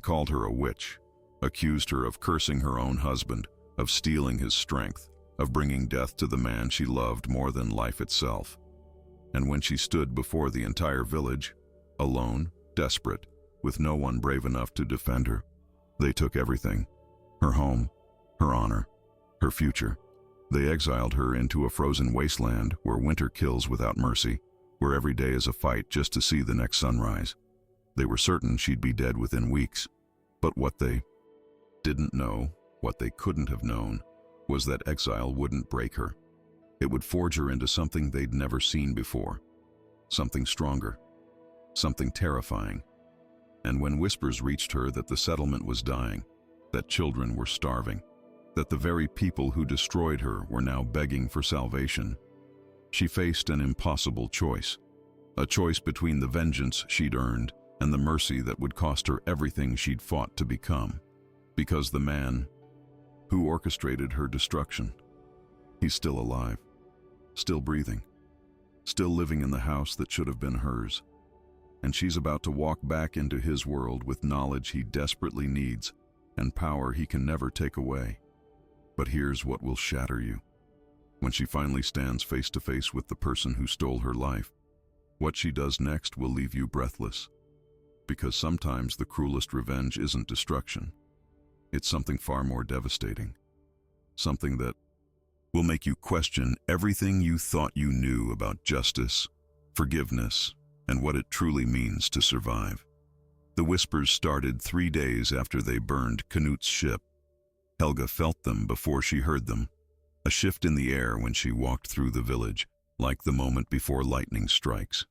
called her a witch, accused her of cursing her own husband, of stealing his strength, of bringing death to the man she loved more than life itself. And when she stood before the entire village, alone, desperate, with no one brave enough to defend her, they took everything: her home, her honor, her future. They exiled her into a frozen wasteland where winter kills without mercy, where every day is a fight just to see the next sunrise. They were certain she'd be dead within weeks, but what they didn't know, what they couldn't have known, was that exile wouldn't break her. It would forge her into something they'd never seen before, something stronger, something terrifying. And when whispers reached her that the settlement was dying, that children were starving, that the very people who destroyed her were now begging for salvation, she faced an impossible choice, a choice between the vengeance she'd earned and the mercy that would cost her everything she'd fought to become. Because the man who orchestrated her destruction, he's still alive, still breathing, still living in the house that should have been hers. And she's about to walk back into his world with knowledge he desperately needs and power he can never take away. But here's what will shatter you. When she finally stands face to face with the person who stole her life, what she does next will leave you breathless. Because sometimes the cruelest revenge isn't destruction. It's something far more devastating. Something that will make you question everything you thought you knew about justice, forgiveness, and what it truly means to survive. The whispers started 3 days after they burned Knut's ship. Helga felt them before she heard them, a shift in the air when she walked through the village, like the moment before lightning strikes.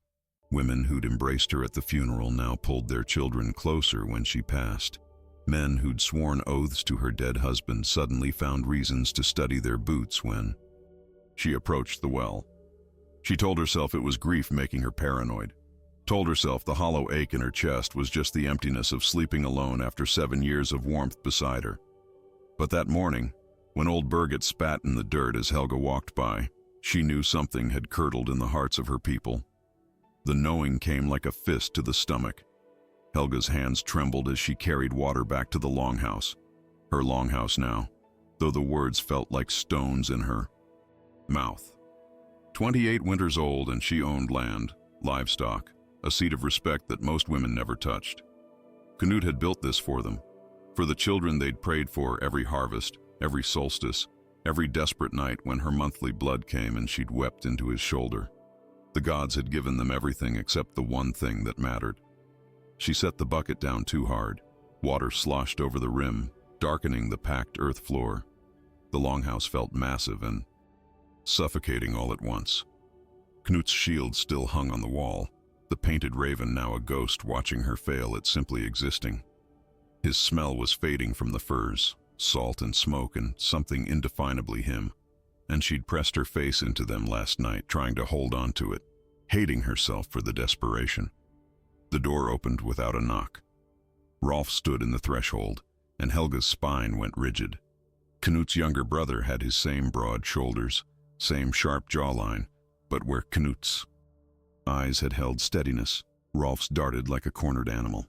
Women who'd embraced her at the funeral now pulled their children closer when she passed. Men who'd sworn oaths to her dead husband suddenly found reasons to study their boots when she approached the well. She told herself it was grief making her paranoid, told herself the hollow ache in her chest was just the emptiness of sleeping alone after 7 years of warmth beside her. But that morning, when old Birgit spat in the dirt as Helga walked by, she knew something had curdled in the hearts of her people. The knowing came like a fist to the stomach. Helga's hands trembled as she carried water back to the longhouse. Her longhouse now, though the words felt like stones in her mouth. 28 winters old, and she owned land, livestock, a seat of respect that most women never touched. Knut had built this for them, for the children they'd prayed for every harvest, every solstice, every desperate night when her monthly blood came and she'd wept into his shoulder. The gods had given them everything except the one thing that mattered. She set the bucket down too hard. Water sloshed over the rim, darkening the packed earth floor. The longhouse felt massive and suffocating all at once. Knut's shield still hung on the wall, the painted raven now a ghost watching her fail at simply existing. His smell was fading from the furs, salt and smoke and something indefinably him, and she'd pressed her face into them last night, trying to hold on to it, hating herself for the desperation. The door opened without a knock. Rolf stood in the threshold, and Helga's spine went rigid. Knut's younger brother had his same broad shoulders, same sharp jawline, but where Knut's eyes had held steadiness, Rolf's darted like a cornered animal.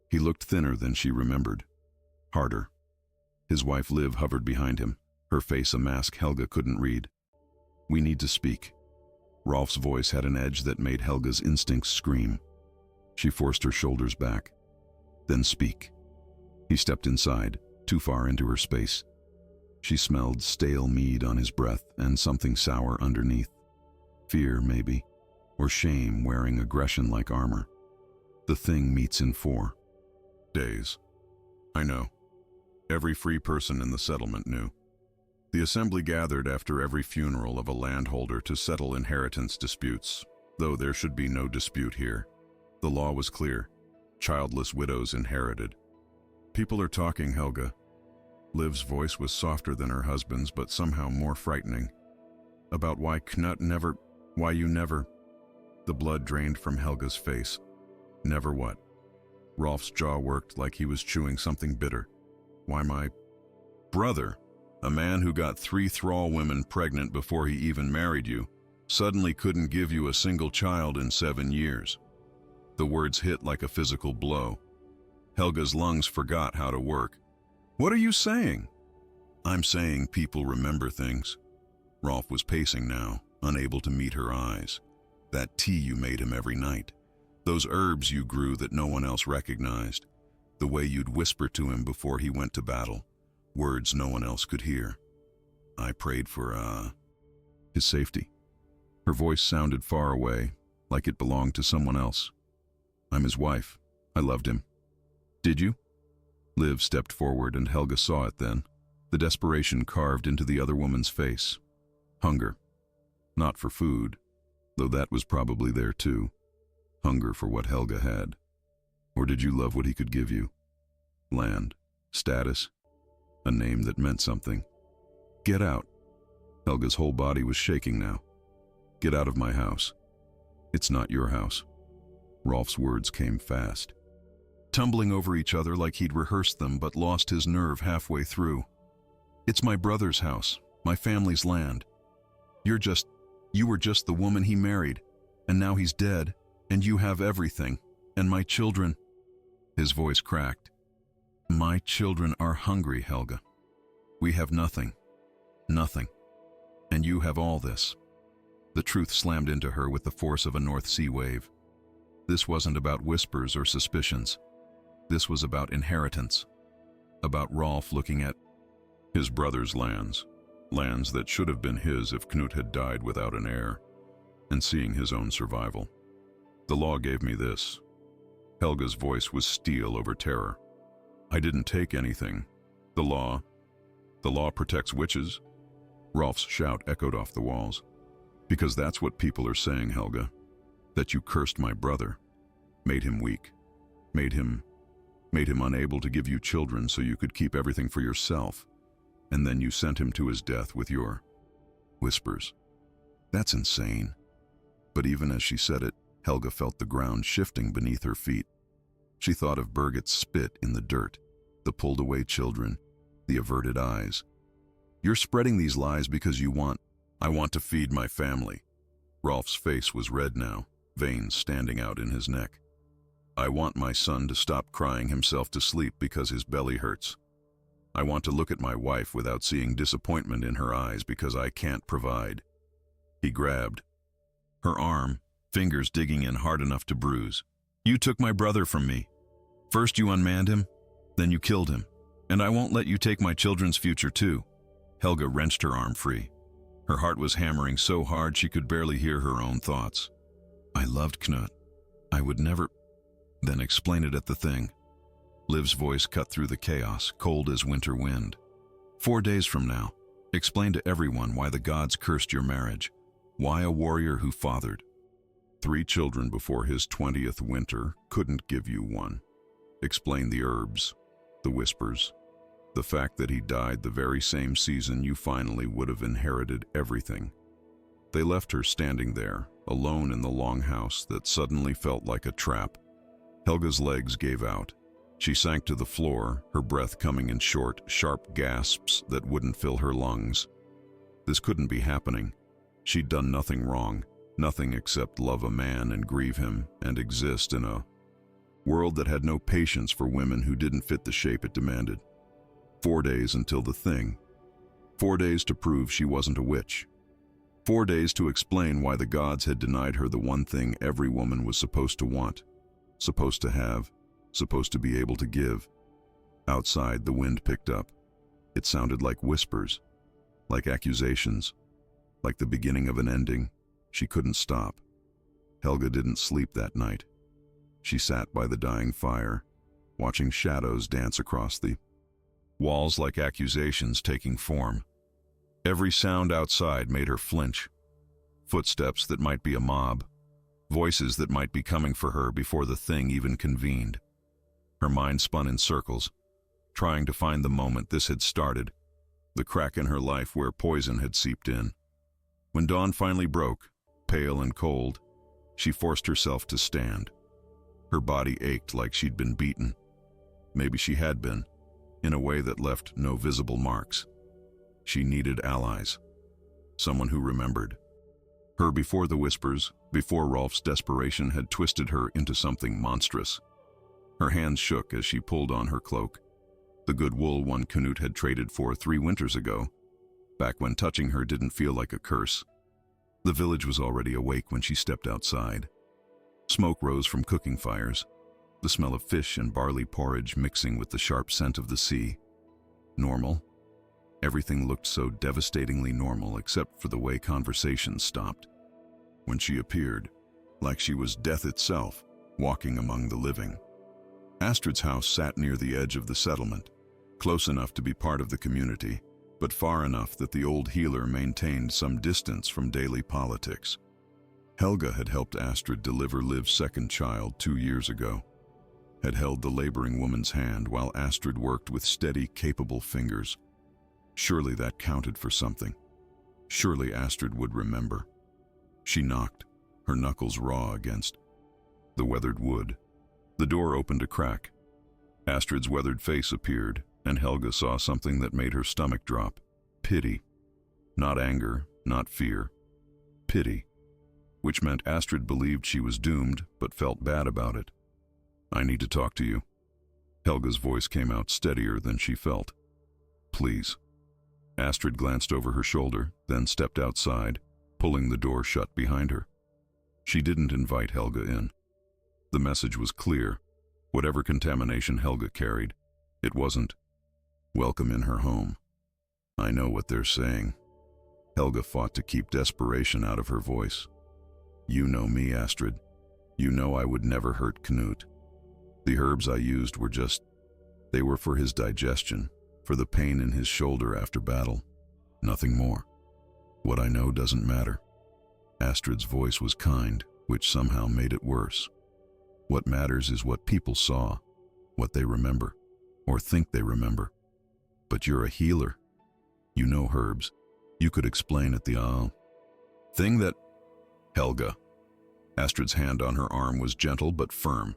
He looked thinner than she remembered, harder. His wife Liv hovered behind him, her face a mask Helga couldn't read. "We need to speak." Rolf's voice had an edge that made Helga's instincts scream. She forced her shoulders back. "Then speak." He stepped inside, too far into her space. She smelled stale mead on his breath and something sour underneath. Fear, maybe, or shame wearing aggression like armor. The thing meets in 4 days. I know. Every free person in the settlement knew. The assembly gathered after every funeral of a landholder to settle inheritance disputes, though there should be no dispute here. The law was clear. Childless widows inherited. "People are talking, Helga." Liv's voice was softer than her husband's, but somehow more frightening. "About why why you never..." The blood drained from Helga's face. "Never what?" Rolf's jaw worked like he was chewing something bitter. "Why my brother, a man who got 3 thrall women pregnant before he even married you, suddenly couldn't give you a single child in 7 years. The words hit like a physical blow. Helga's lungs forgot how to work. What are you saying? I'm saying people remember things. Rolf was pacing now, unable to meet her eyes. That tea you made him every night. Those herbs you grew that no one else recognized. The way you'd whisper to him before he went to battle. Words no one else could hear. I prayed for, his safety. Her voice sounded far away, like it belonged to someone else. I'm his wife. I loved him. Did you? Liv stepped forward and Helga saw it then. The desperation carved into the other woman's face. Hunger. Not for food, though that was probably there too. Hunger for what Helga had. Or did you love what he could give you? Land, status, a name that meant something. Get out. Helga's whole body was shaking now. Get out of my house. It's not your house. Rolf's words came fast, tumbling over each other like he'd rehearsed them but lost his nerve halfway through. It's my brother's house, my family's land. You were just the woman he married, and now he's dead, and you have everything, and my children. His voice cracked. My children are hungry, Helga. We have nothing. Nothing. And you have all this. The truth slammed into her with the force of a North Sea wave. This wasn't about whispers or suspicions. This was about inheritance. About Rolf looking at his brother's lands. Lands that should have been his if Knut had died without an heir. And seeing his own survival. The law gave me this. Helga's voice was steel over terror. I didn't take anything. The law protects witches? Rolf's shout echoed off the walls. Because that's what people are saying, Helga. That you cursed my brother. Made him weak. Made him unable to give you children so you could keep everything for yourself. And then you sent him to his death with your whispers. That's insane. But even as she said it, Helga felt the ground shifting beneath her feet. She thought of Birgit's spit in the dirt, the pulled-away children, the averted eyes. You're spreading these lies because I want to feed my family. Rolf's face was red now, veins standing out in his neck. I want my son to stop crying himself to sleep because his belly hurts. I want to look at my wife without seeing disappointment in her eyes because I can't provide. He grabbed her arm, fingers digging in hard enough to bruise. You took my brother from me. First you unmanned him, then you killed him. And I won't let you take my children's future too. Helga wrenched her arm free. Her heart was hammering so hard she could barely hear her own thoughts. I loved Knut. I would never... Then explain it at the thing. Liv's voice cut through the chaos, cold as winter wind. 4 days from now, explain to everyone why the gods cursed your marriage. Why a warrior who fathered 3 children before his 20th winter couldn't give you one. Explain the herbs, the whispers, the fact that he died the very same season you finally would have inherited everything. They left her standing there, alone in the long house that suddenly felt like a trap. Helga's legs gave out. She sank to the floor, her breath coming in short, sharp gasps that wouldn't fill her lungs. This couldn't be happening. She'd done nothing wrong, nothing except love a man and grieve him and exist in a world that had no patience for women who didn't fit the shape it demanded. 4 days until the thing. 4 days to prove she wasn't a witch. 4 days to explain why the gods had denied her the one thing every woman was supposed to want, supposed to have, supposed to be able to give. Outside, the wind picked up. It sounded like whispers, like accusations, like the beginning of an ending. She couldn't stop. Helga didn't sleep that night. She sat by the dying fire, watching shadows dance across the walls like accusations taking form. Every sound outside made her flinch. Footsteps that might be a mob, voices that might be coming for her before the thing even convened. Her mind spun in circles, trying to find the moment this had started, the crack in her life where poison had seeped in. When dawn finally broke, pale and cold, she forced herself to stand. Her body ached like she'd been beaten. Maybe she had been, in a way that left no visible marks. She needed allies, someone who remembered her before the whispers, before Rolf's desperation had twisted her into something monstrous. Her hands shook as she pulled on her cloak. The good wool one Canute had traded for 3 winters ago, back when touching her didn't feel like a curse. The village was already awake when she stepped outside. Smoke rose from cooking fires, the smell of fish and barley porridge mixing with the sharp scent of the sea. Normal. Everything looked so devastatingly normal except for the way conversations stopped. When she appeared, like she was death itself, walking among the living. Astrid's house sat near the edge of the settlement, close enough to be part of the community, but far enough that the old healer maintained some distance from daily politics. Helga had helped Astrid deliver Liv's second child 2 years ago, had held the laboring woman's hand while Astrid worked with steady, capable fingers. Surely that counted for something. Surely Astrid would remember. She knocked, her knuckles raw against the weathered wood. The door opened a crack. Astrid's weathered face appeared, and Helga saw something that made her stomach drop. Pity. Not anger, not fear. Pity. Which meant Astrid believed she was doomed, but felt bad about it. "I need to talk to you." Helga's voice came out steadier than she felt. "Please." Astrid glanced over her shoulder, then stepped outside, pulling the door shut behind her. She didn't invite Helga in. The message was clear. Whatever contamination Helga carried, it wasn't welcome in her home. "I know what they're saying." Helga fought to keep desperation out of her voice. "You know me, Astrid. You know I would never hurt Canute. The herbs I used were they were for his digestion, for the pain in his shoulder after battle. Nothing more. What I know doesn't matter." Astrid's voice was kind, which somehow made it worse. What matters is what people saw, what they remember, or think they remember. But you're a healer. You know herbs. You could explain it the thing that... Helga. Astrid's hand on her arm was gentle but firm.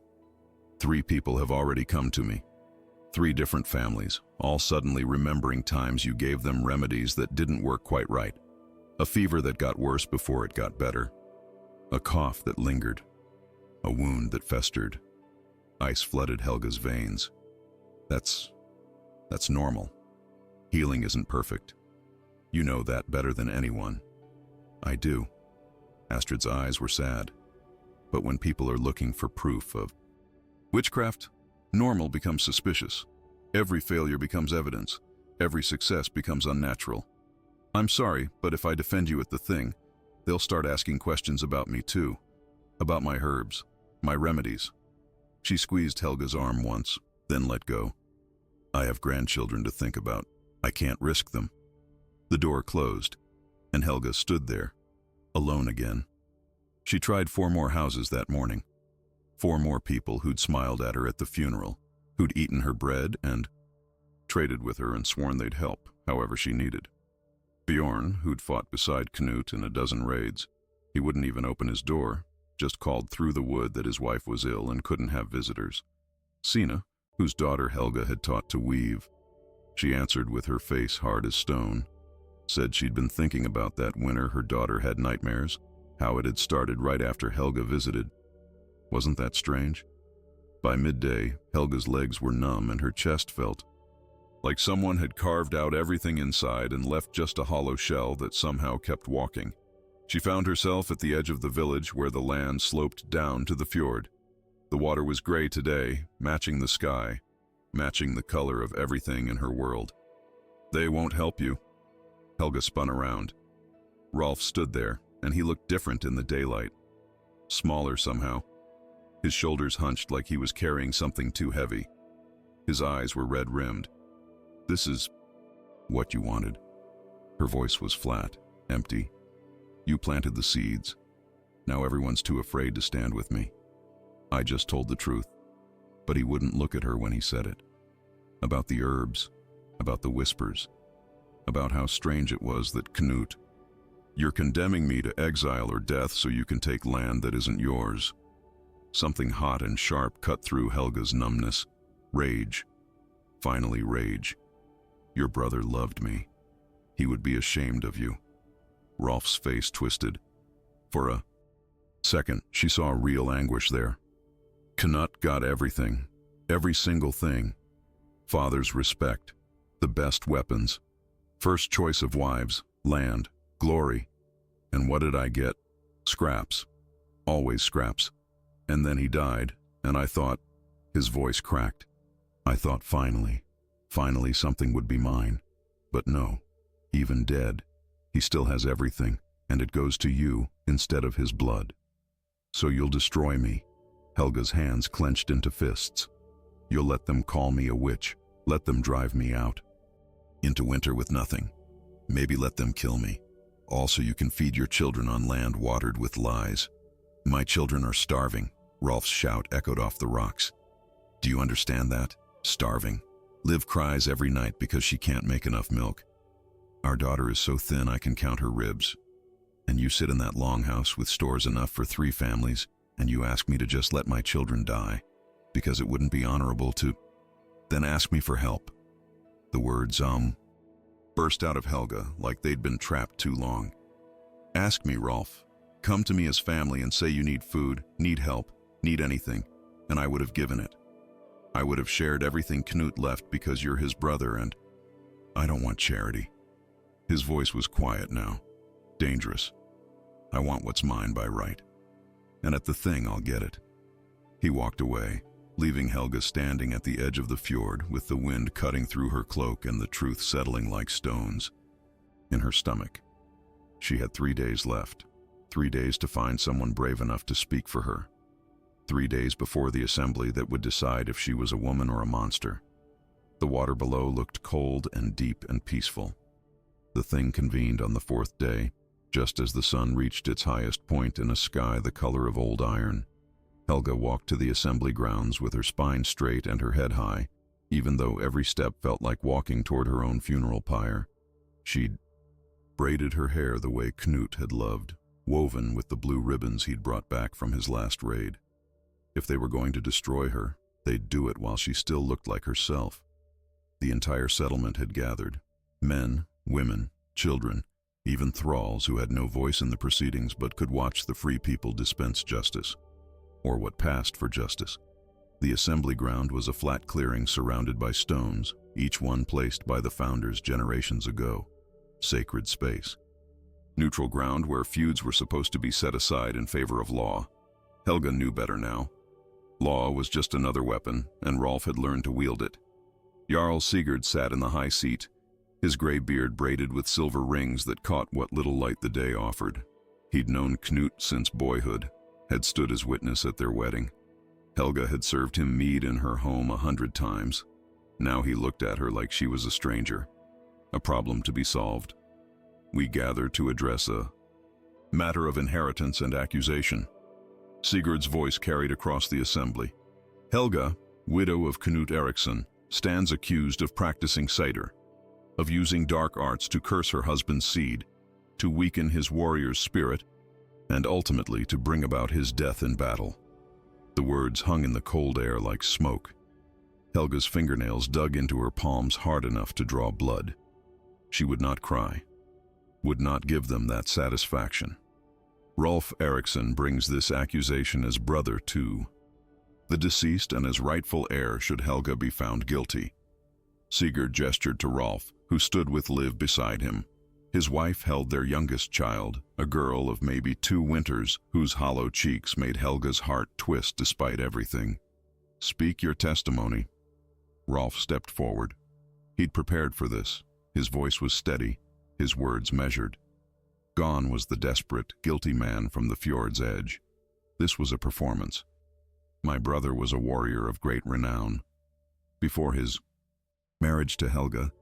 3 people have already come to me. 3 different families, all suddenly remembering times you gave them remedies that didn't work quite right. A fever that got worse before it got better. A cough that lingered. A wound that festered. Ice flooded Helga's veins. That's normal. Healing isn't perfect. You know that better than anyone. I do. Astrid's eyes were sad. But when people are looking for proof of witchcraft, normal becomes suspicious. Every failure becomes evidence. Every success becomes unnatural. I'm sorry, but if I defend you at the thing, they'll start asking questions about me too. About my herbs, my remedies. She squeezed Helga's arm once, then let go. I have grandchildren to think about. I can't risk them. The door closed, and Helga stood there, alone again. She tried 4 more houses that morning. 4 more people who'd smiled at her at the funeral, who'd eaten her bread and traded with her and sworn they'd help however she needed. Bjorn, who'd fought beside Canute in a dozen raids. He wouldn't even open his door, just called through the wood that his wife was ill and couldn't have visitors. Sina, whose daughter Helga had taught to weave. She answered with her face hard as stone. Said she'd been thinking about that winter her daughter had nightmares, how it had started right after Helga visited. Wasn't that strange? By midday, Helga's legs were numb and her chest felt like someone had carved out everything inside and left just a hollow shell that somehow kept walking. She found herself at the edge of the village where the land sloped down to the fjord. The water was gray today, matching the sky, matching the color of everything in her world. They won't help you. Helga spun around. Rolf stood there, and he looked different in the daylight. Smaller somehow. His shoulders hunched like he was carrying something too heavy. His eyes were red-rimmed. This is what you wanted. Her voice was flat, empty. You planted the seeds. Now everyone's too afraid to stand with me. I just told the truth. But he wouldn't look at her when he said it. About the herbs, about the whispers, about how strange it was that Canute, you're condemning me to exile or death so you can take land that isn't yours. Something hot and sharp cut through Helga's numbness. Rage. Finally rage. Your brother loved me. He would be ashamed of you. Rolf's face twisted. For a second, she saw real anguish there. Canute got everything. Every single thing. Father's respect, the best weapons, first choice of wives, land, glory. And what did I get? Scraps. Always scraps. And then he died, and I thought, his voice cracked. I thought finally something would be mine. But no, even dead, he still has everything, and it goes to you instead of his blood. So you'll destroy me. Helga's hands clenched into fists. You'll let them call me a witch, let them drive me out. Into winter with nothing. Maybe let them kill me. Also, you can feed your children on land watered with lies. My children are starving, Rolf's shout echoed off the rocks. Do you understand that? Starving. Liv cries every night because she can't make enough milk. Our daughter is so thin I can count her ribs. And you sit in that longhouse with stores enough for 3 families, and you ask me to just let my children die, because it wouldn't be honorable to... Then ask me for help. The words, burst out of Helga like they'd been trapped too long. Ask me, Rolf. Come to me as family and say you need food, need help, need anything, and I would have given it. I would have shared everything Knut left because you're his brother, and I don't want charity. His voice was quiet now, dangerous. I want what's mine by right. And at the thing, I'll get it. He walked away, leaving Helga standing at the edge of the fjord with the wind cutting through her cloak and the truth settling like stones in her stomach. She had 3 days left, 3 days to find someone brave enough to speak for her. 3 days before the assembly that would decide if she was a woman or a monster. The water below looked cold and deep and peaceful. The thing convened on the 4th day, just as the sun reached its highest point in a sky the color of old iron. Helga walked to the assembly grounds with her spine straight and her head high, even though every step felt like walking toward her own funeral pyre. She'd braided her hair the way Knut had loved, woven with the blue ribbons he'd brought back from his last raid. If they were going to destroy her, they'd do it while she still looked like herself. The entire settlement had gathered. Men, women, children, even thralls who had no voice in the proceedings but could watch the free people dispense justice, or what passed for justice. The assembly ground was a flat clearing surrounded by stones, each one placed by the founders generations ago. Sacred space. Neutral ground where feuds were supposed to be set aside in favor of law. Helga knew better now. Law was just another weapon, and Rolf had learned to wield it. Jarl Sigurd sat in the high seat, his gray beard braided with silver rings that caught what little light the day offered. He'd known Knut since boyhood, had stood as witness at their wedding. Helga had served him mead in her home 100 times. Now he looked at her like she was a stranger, a problem to be solved. We gather to address a matter of inheritance and accusation. Sigurd's voice carried across the assembly. Helga, widow of Knut Eriksson, stands accused of practicing satyr, of using dark arts to curse her husband's seed, to weaken his warrior's spirit, and ultimately to bring about his death in battle. The words hung in the cold air like smoke. Helga's fingernails dug into her palms hard enough to draw blood. She would not cry, would not give them that satisfaction. Rolf Eriksson brings this accusation as brother to the deceased, and as rightful heir should Helga be found guilty. Sigurd gestured to Rolf, who stood with Liv beside him. His wife held their youngest child, a girl of maybe 2 winters, whose hollow cheeks made Helga's heart twist despite everything. Speak your testimony. Rolf stepped forward. He'd prepared for this. His voice was steady, his words measured. Gone was the desperate, guilty man from the fjord's edge. This was a performance. My brother was a warrior of great renown. Before his marriage to Helga,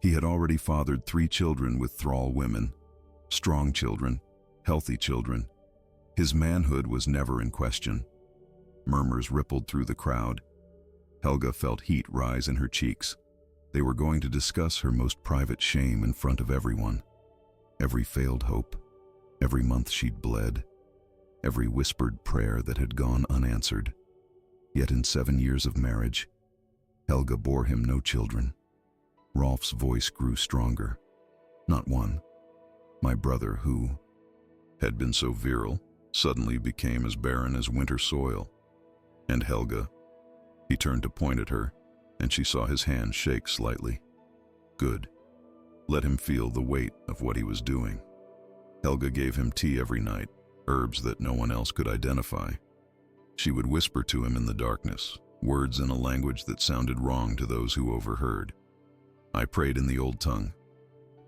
he had already fathered 3 children with thrall women. Strong children, healthy children. His manhood was never in question. Murmurs rippled through the crowd. Helga felt heat rise in her cheeks. They were going to discuss her most private shame in front of everyone. Every failed hope, every month she'd bled, every whispered prayer that had gone unanswered. Yet in 7 years of marriage, Helga bore him no children. Rolf's voice grew stronger. Not one. My brother, who had been so virile, suddenly became as barren as winter soil. And Helga, He turned to point at her, and she saw his hand shake slightly. Good. Let him feel the weight of what he was doing. Helga gave him tea every night, herbs that no one else could identify. She would whisper to him in the darkness, words in a language that sounded wrong to those who overheard. I prayed in the old tongue.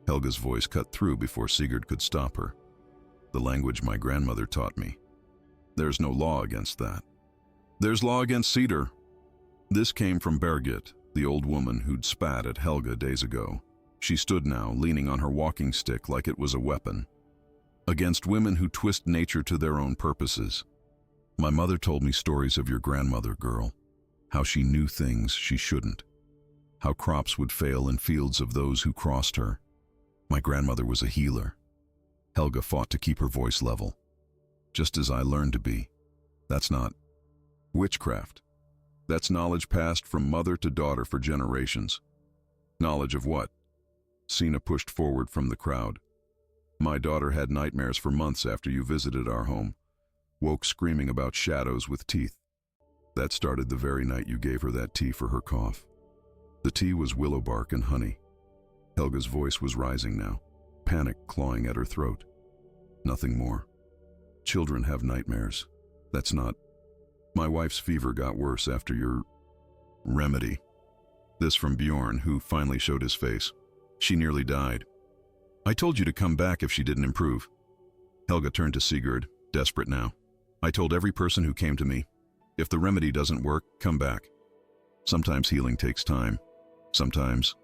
Helga's voice cut through before Sigurd could stop her. The language my grandmother taught me. There's no law against that. There's law against cedar. This came from Birgit, the old woman who'd spat at Helga days ago. She stood now, leaning on her walking stick like it was a weapon. Against women who twist nature to their own purposes. My mother told me stories of your grandmother, girl. How she knew things she shouldn't. How crops would fail in fields of those who crossed her. My grandmother was a healer. Helga fought to keep her voice level. Just as I learned to be. That's not witchcraft. That's knowledge passed from mother to daughter for generations. Knowledge of what? Sina pushed forward from the crowd. My daughter had nightmares for months after you visited our home. Woke screaming about shadows with teeth. That started the very night you gave her that tea for her cough. The tea was willow bark and honey. Helga's voice was rising now, panic clawing at her throat. Nothing more. Children have nightmares. That's not... My wife's fever got worse after your... remedy. This from Bjorn, who finally showed his face. She nearly died. I told you to come back if she didn't improve. Helga turned to Sigurd, desperate now. I told every person who came to me, if the remedy doesn't work, come back. Sometimes healing takes time. Sometimes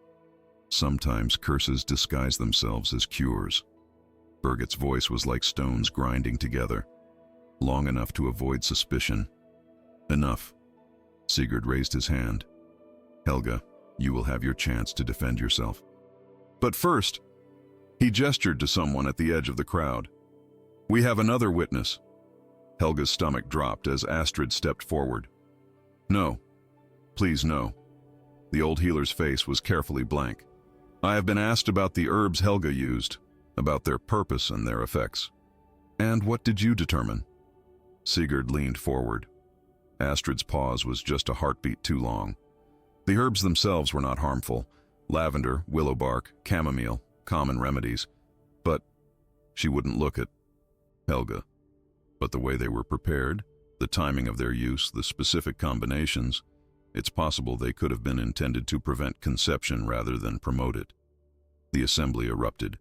curses disguise themselves as cures. Birgit's voice was like stones grinding together, long enough to avoid suspicion. Enough. Sigurd raised his hand. Helga, you will have your chance to defend yourself. But first, he gestured to someone at the edge of the crowd. We have another witness. Helga's stomach dropped as Astrid stepped forward. No. Please no. The old healer's face was carefully blank. I have been asked about the herbs Helga used, about their purpose and their effects. And what did you determine? Sigurd leaned forward. Astrid's pause was just a heartbeat too long. The herbs themselves were not harmful. Lavender, willow bark, chamomile, common remedies. But she wouldn't look at Helga. But the way they were prepared, the timing of their use, the specific combinations, it's possible they could have been intended to prevent conception rather than promote it. The assembly erupted.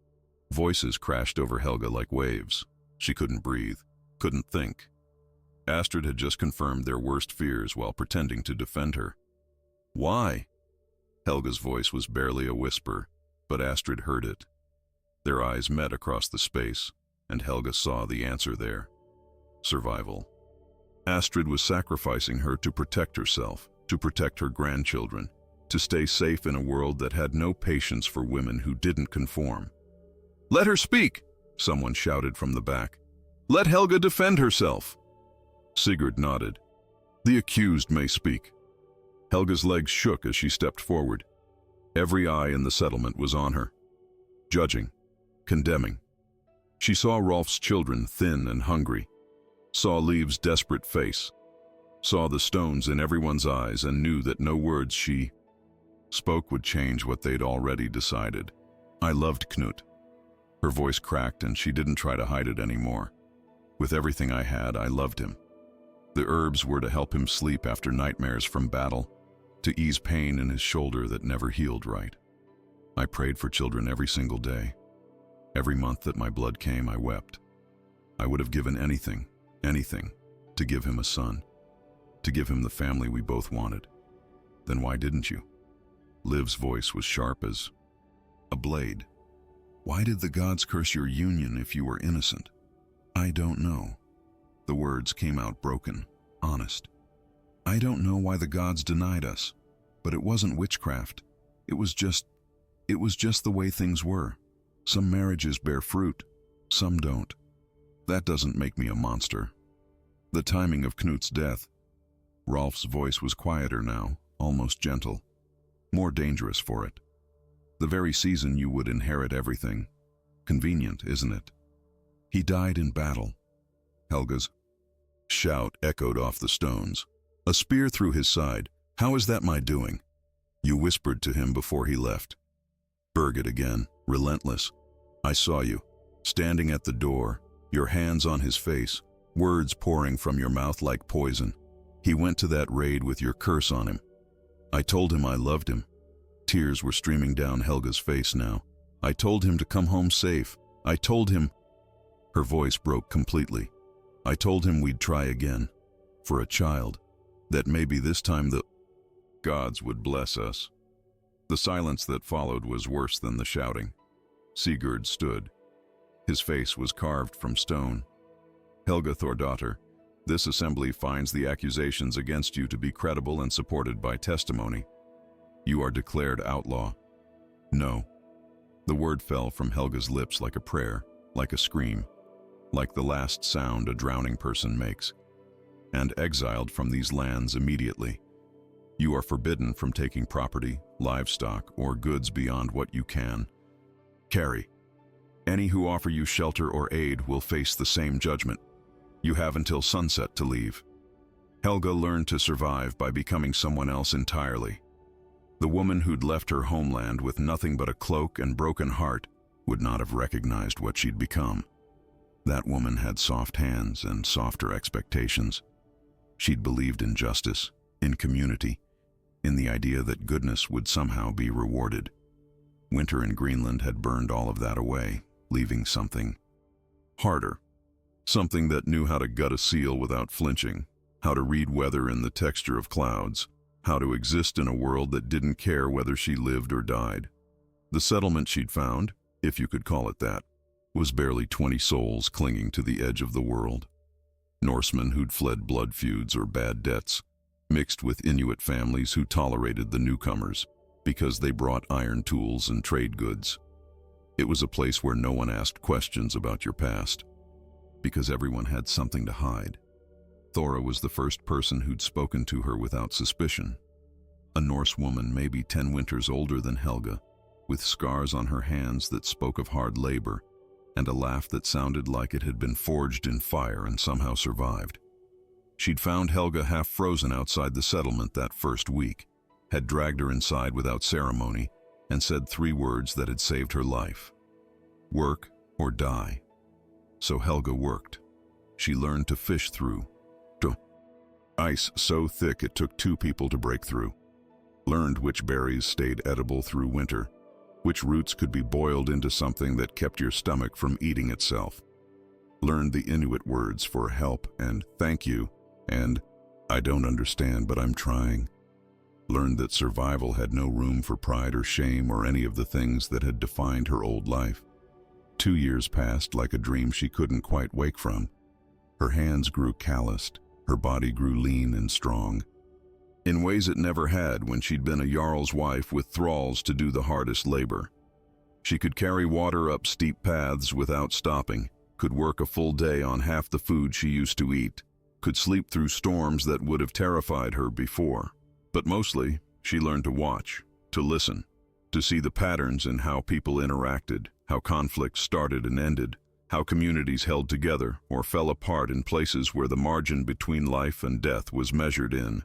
Voices crashed over Helga like waves. She couldn't breathe, couldn't think. Astrid had just confirmed their worst fears while pretending to defend her. Why? Helga's voice was barely a whisper, but Astrid heard it. Their eyes met across the space, and Helga saw the answer there. Survival. Astrid was sacrificing her to protect herself, to protect her grandchildren, to stay safe in a world that had no patience for women who didn't conform. Let her speak, someone shouted from the back. Let Helga defend herself. Sigurd nodded. The accused may speak. Helga's legs shook as she stepped forward. Every eye in the settlement was on her. Judging, condemning. She saw Rolf's children thin and hungry, saw Leiv's desperate face, saw the stones in everyone's eyes and knew that no words she spoke would change what they'd already decided. I loved Knut. Her voice cracked and she didn't try to hide it anymore. With everything I had, I loved him. The herbs were to help him sleep after nightmares from battle, to ease pain in his shoulder that never healed right. I prayed for children every single day. Every month that my blood came, I wept. I would have given anything, to give him a son, to give him the family we both wanted. Then why didn't you? Liv's voice was sharp as a blade. Why did the gods curse your union if you were innocent? I don't know. The words came out broken, honest. I don't know why the gods denied us, but it wasn't witchcraft. It was just the way things were. Some marriages bear fruit, some don't. That doesn't make me a monster. The timing of Knut's death. Rolf's voice was quieter now, almost gentle. More dangerous for it. The very season you would inherit everything. Convenient, isn't it? He died in battle. Helga's shout echoed off the stones. A spear through his side, How is that my doing? You whispered to him before he left. Birgit again, relentless. I saw you, standing at the door, your hands on his face, words pouring from your mouth like poison. He went to that raid with your curse on him. I told him I loved him. Tears were streaming down Helga's face now. I told him to come home safe. I told him... Her voice broke completely. I told him we'd try again. For a child. That maybe this time the gods would bless us. The silence that followed was worse than the shouting. Sigurd stood. His face was carved from stone. Helga Thordaughter, this assembly finds the accusations against you to be credible and supported by testimony. You are declared outlaw. No. The word fell from Helga's lips like a prayer, like a scream, like the last sound a drowning person makes. And exiled from these lands immediately. You are forbidden from taking property, livestock, or goods beyond what you can carry. Any who offer you shelter or aid will face the same judgment. You have until sunset to leave. Helga learned to survive by becoming someone else entirely. The woman who'd left her homeland with nothing but a cloak and broken heart would not have recognized what she'd become. That woman had soft hands and softer expectations. She'd believed in justice, in community, in the idea that goodness would somehow be rewarded. Winter in Greenland had burned all of that away, leaving something harder. Something that knew how to gut a seal without flinching, how to read weather in the texture of clouds, how to exist in a world that didn't care whether she lived or died. The settlement she'd found, if you could call it that, was barely 20 souls clinging to the edge of the world. Norsemen who'd fled blood feuds or bad debts, mixed with Inuit families who tolerated the newcomers because they brought iron tools and trade goods. It was a place where no one asked questions about your past, because everyone had something to hide. Thora was the first person who'd spoken to her without suspicion. A Norse woman maybe 10 winters older than Helga, with scars on her hands that spoke of hard labor, and a laugh that sounded like it had been forged in fire and somehow survived. She'd found Helga half frozen outside the settlement that first week, had dragged her inside without ceremony, and said 3 words that had saved her life. Work or die. So Helga worked. She learned to fish through ice so thick it took 2 people to break through. Learned which berries stayed edible through winter, which roots could be boiled into something that kept your stomach from eating itself. Learned the Inuit words for help and thank you and I don't understand but I'm trying. Learned that survival had no room for pride or shame or any of the things that had defined her old life. 2 years passed like a dream she couldn't quite wake from. Her hands grew calloused, her body grew lean and strong, in ways it never had when she'd been a jarl's wife with thralls to do the hardest labor. She could carry water up steep paths without stopping, could work a full day on half the food she used to eat, could sleep through storms that would have terrified her before. But mostly, she learned to watch, to listen, to see the patterns in how people interacted, how conflicts started and ended, how communities held together or fell apart in places where the margin between life and death was measured in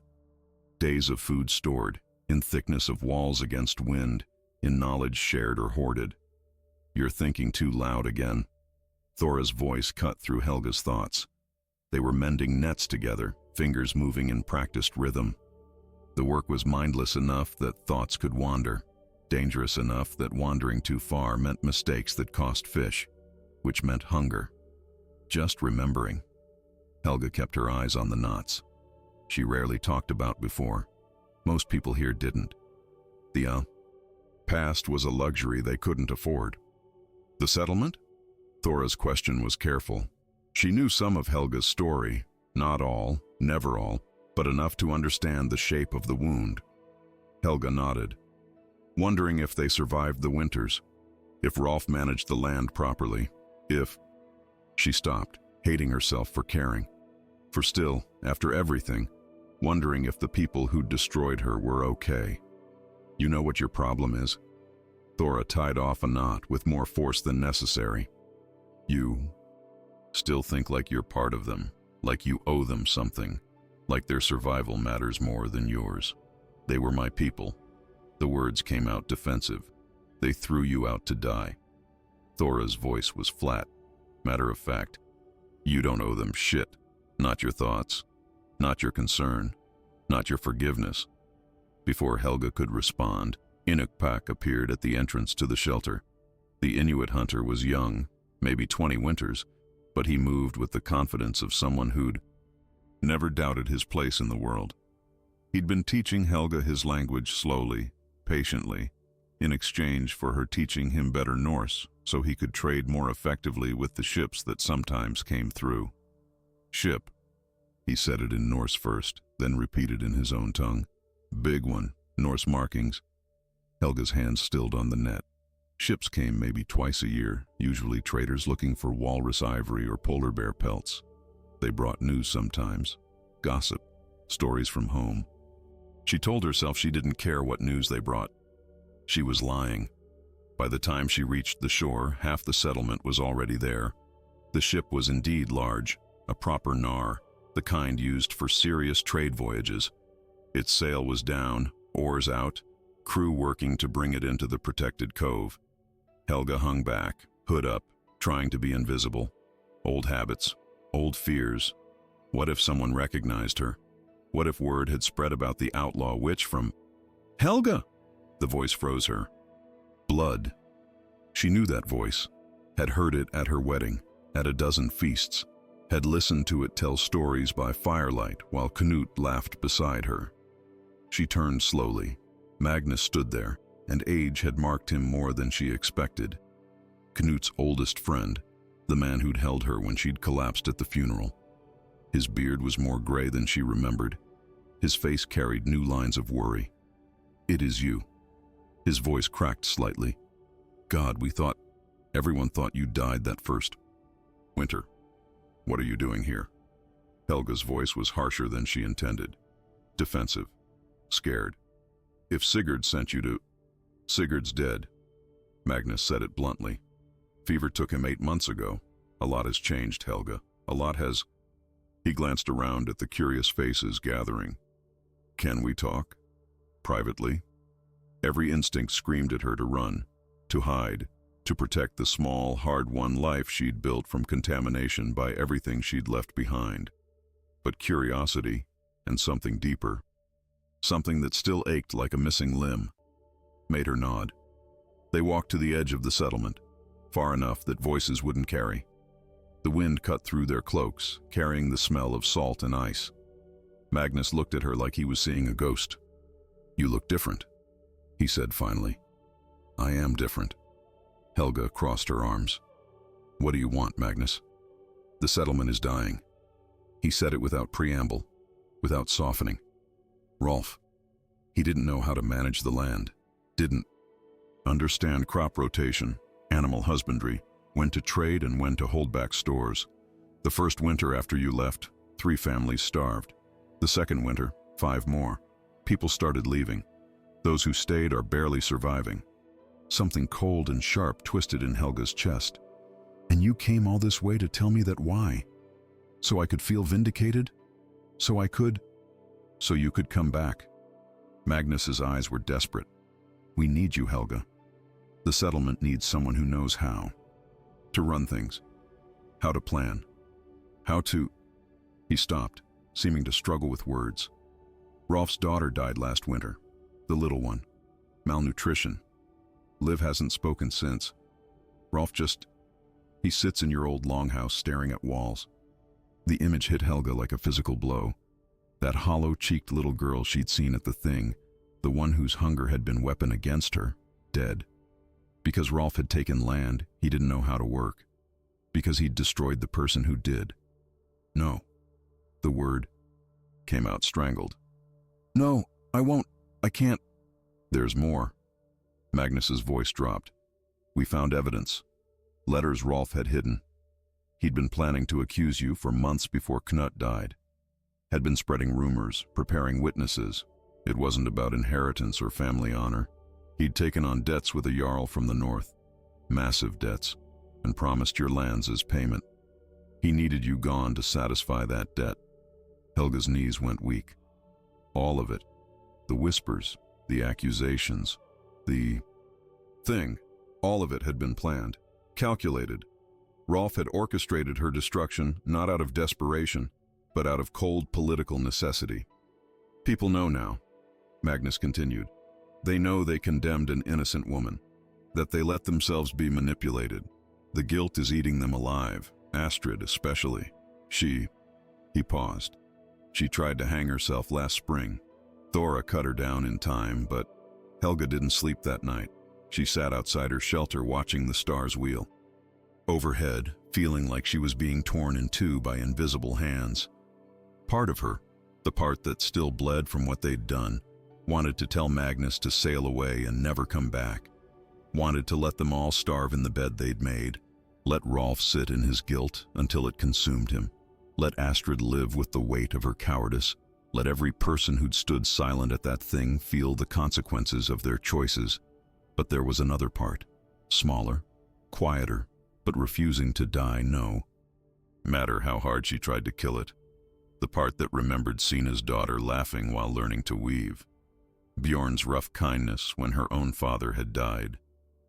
days of food stored, in thickness of walls against wind, in knowledge shared or hoarded. You're thinking too loud again. Thora's voice cut through Helga's thoughts. They were mending nets together, fingers moving in practiced rhythm. The work was mindless enough that thoughts could wander, dangerous enough that wandering too far meant mistakes that cost fish, which meant hunger. Just remembering. Helga kept her eyes on the knots. She rarely talked about before. Most people here didn't. The past was a luxury they couldn't afford. The settlement? Thora's question was careful. She knew some of Helga's story, not all, never all, but enough to understand the shape of the wound. Helga nodded, wondering if they survived the winters, if Rolf managed the land properly, if... She stopped, hating herself for caring, for still, after everything, wondering if the people who'd destroyed her were okay. You know what your problem is? Thora tied off a knot with more force than necessary. You still think like you're part of them, like you owe them something, like their survival matters more than yours. They were my people. The words came out defensive. They threw you out to die. Thora's voice was flat, matter of fact. You don't owe them shit. Not your thoughts. Not your concern. Not your forgiveness. Before Helga could respond, Inukpak appeared at the entrance to the shelter. The Inuit hunter was young, maybe 20 winters, but he moved with the confidence of someone who'd never doubted his place in the world. He'd been teaching Helga his language slowly, patiently, in exchange for her teaching him better Norse, so he could trade more effectively with the ships that sometimes came through. Ship. He said it in Norse first, then repeated in his own tongue. Big one, Norse markings. Helga's hand stilled on the net. Ships came maybe twice a year, usually traders looking for walrus ivory or polar bear pelts. They brought news sometimes, gossip, stories from home. She told herself she didn't care what news they brought. She was lying. By the time she reached the shore, half the settlement was already there. The ship was indeed large, a proper nar, the kind used for serious trade voyages. Its sail was down, oars out, crew working to bring it into the protected cove. Helga hung back, hood up, trying to be invisible. Old habits, old fears. What if someone recognized her? What if word had spread about the outlaw witch from Helga? The voice froze her. Blood. She knew that voice, had heard it at her wedding, at a dozen feasts, had listened to it tell stories by firelight while Knut laughed beside her. She turned slowly. Magnus stood there, and age had marked him more than she expected. Knut's oldest friend, the man who'd held her when she'd collapsed at the funeral. His beard was more gray than she remembered. His face carried new lines of worry. It is you. His voice cracked slightly. God, everyone thought you died that first winter. What are you doing here? Helga's voice was harsher than she intended. Defensive. Scared. If Sigurd sent you to... Sigurd's dead. Magnus said it bluntly. Fever took him 8 months ago. A lot has changed, Helga. A lot has... He glanced around at the curious faces gathering. Can we talk? Privately? Every instinct screamed at her to run, to hide, to protect the small, hard-won life she'd built from contamination by everything she'd left behind. But curiosity, and something deeper, something that still ached like a missing limb, made her nod. They walked to the edge of the settlement, far enough that voices wouldn't carry. The wind cut through their cloaks, carrying the smell of salt and ice. Magnus looked at her like he was seeing a ghost. You look different, he said finally. I am different. Helga crossed her arms. What do you want, Magnus? The settlement is dying. He said it without preamble, without softening. Rolf. He didn't know how to manage the land, didn't understand crop rotation, animal husbandry, when to trade and when to hold back stores. The first winter after you left, 3 families starved. The second winter, 5 more. People started leaving. Those who stayed are barely surviving. Something cold and sharp twisted in Helga's chest. And you came all this way to tell me that why? So I could feel vindicated? So you could come back. Magnus's eyes were desperate. We need you, Helga. The settlement needs someone who knows how to run things, how to plan, how to... He stopped, seeming to struggle with words. Rolf's daughter died last winter, the little one. Malnutrition. Liv hasn't spoken since. Rolf he sits in your old longhouse staring at walls. The image hit Helga like a physical blow. That hollow-cheeked little girl she'd seen at the thing, the one whose hunger had been weapon against her, dead. Because Rolf had taken land, he didn't know how to work. Because he'd destroyed the person who did. No. The word came out strangled. No, I won't. I can't. There's more. Magnus's voice dropped. We found evidence. Letters Rolf had hidden. He'd been planning to accuse you for months before Knut died. Had been spreading rumors, preparing witnesses. It wasn't about inheritance or family honor. He'd taken on debts with a jarl from the north, massive debts, and promised your lands as payment. He needed you gone to satisfy that debt. Helga's knees went weak. All of it. The whispers, the accusations, the thing, all of it had been planned, calculated. Rolf had orchestrated her destruction not out of desperation, but out of cold political necessity. People know now, Magnus continued. They know they condemned an innocent woman, that they let themselves be manipulated. The guilt is eating them alive, Astrid especially. He paused. She tried to hang herself last spring. Thora cut her down in time, but Helga didn't sleep that night. She sat outside her shelter watching the stars wheel. Overhead, feeling like she was being torn in two by invisible hands. Part of her, the part that still bled from what they'd done, wanted to tell Magnus to sail away and never come back. Wanted to let them all starve in the bed they'd made. Let Rolf sit in his guilt until it consumed him. Let Astrid live with the weight of her cowardice. Let every person who'd stood silent at that thing feel the consequences of their choices. But there was another part, smaller, quieter, but refusing to die, no matter how hard she tried to kill it. The part that remembered Sina's daughter laughing while learning to weave. Bjorn's rough kindness when her own father had died.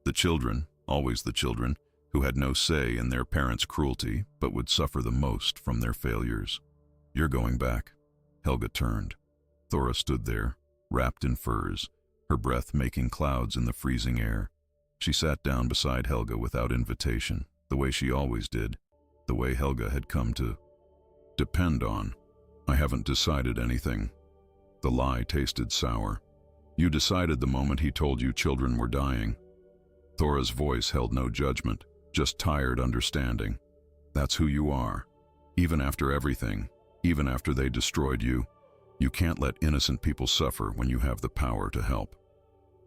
The children, always the children, who had no say in their parents' cruelty but would suffer the most from their failures. You're going back. Helga turned. Thora stood there, wrapped in furs, her breath making clouds in the freezing air. She sat down beside Helga without invitation, the way she always did, the way Helga had come to depend on. I haven't decided anything. The lie tasted sour. You decided the moment he told you children were dying. Thora's voice held no judgment, just tired understanding. That's who you are. Even after everything, even after they destroyed you, you can't let innocent people suffer when you have the power to help.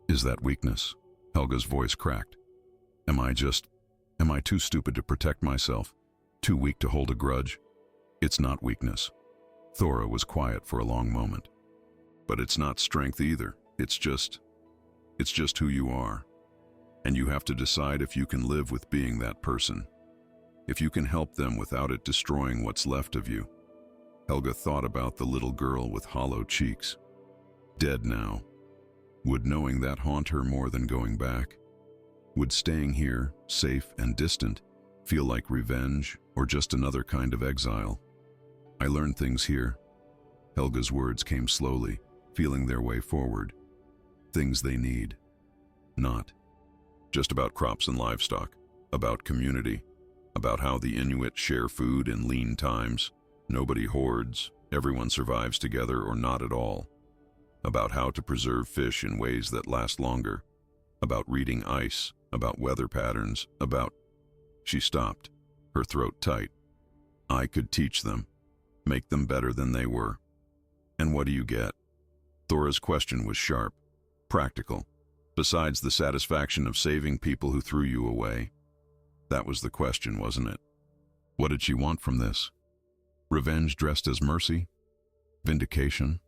Is that weakness? Helga's voice cracked. Am I too stupid to protect myself? Too weak to hold a grudge? It's not weakness. Thora was quiet for a long moment. But it's not strength either. It's just who you are. And you have to decide if you can live with being that person. If you can help them without it destroying what's left of you. Helga thought about the little girl with hollow cheeks. Dead now. Would knowing that haunt her more than going back? Would staying here, safe and distant, feel like revenge or just another kind of exile? I learned things here. Helga's words came slowly, feeling their way forward. Things they need. Not just about crops and livestock, about community, about how the Inuit share food in lean times. Nobody hoards, everyone survives together or not at all. About how to preserve fish in ways that last longer. About reading ice, about weather patterns, about... She stopped, her throat tight. I could teach them, make them better than they were. And what do you get? Thora's question was sharp, practical. Besides the satisfaction of saving people who threw you away. That was the question, wasn't it? What did she want from this? Revenge dressed as mercy? Vindication?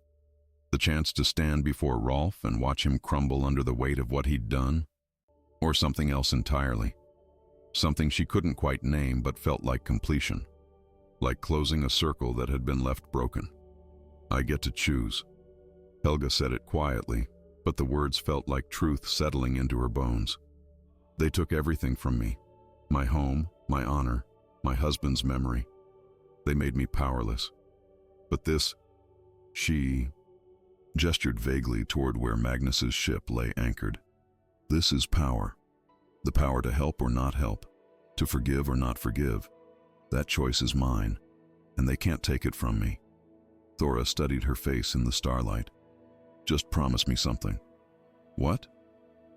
The chance to stand before Rolf and watch him crumble under the weight of what he'd done? Or something else entirely? Something she couldn't quite name but felt like completion. Like closing a circle that had been left broken. I get to choose. Helga said it quietly, but the words felt like truth settling into her bones. They took everything from me. My home, my honor, my husband's memory. They made me powerless. But this, she gestured vaguely toward where Magnus's ship lay anchored. This is power. The power to help or not help, to forgive or not forgive. That choice is mine, and they can't take it from me. Thora studied her face in the starlight. Just promise me something. What?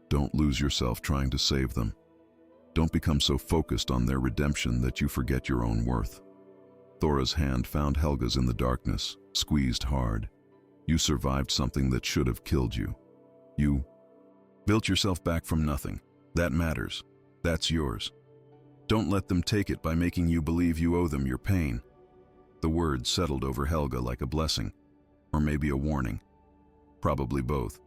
Don't lose yourself trying to save them. Don't become so focused on their redemption that you forget your own worth. Thora's hand found Helga's in the darkness, squeezed hard. You survived something that should have killed you. You built yourself back from nothing. That matters. That's yours. Don't let them take it by making you believe you owe them your pain. The words settled over Helga like a blessing, or maybe a warning. Probably both.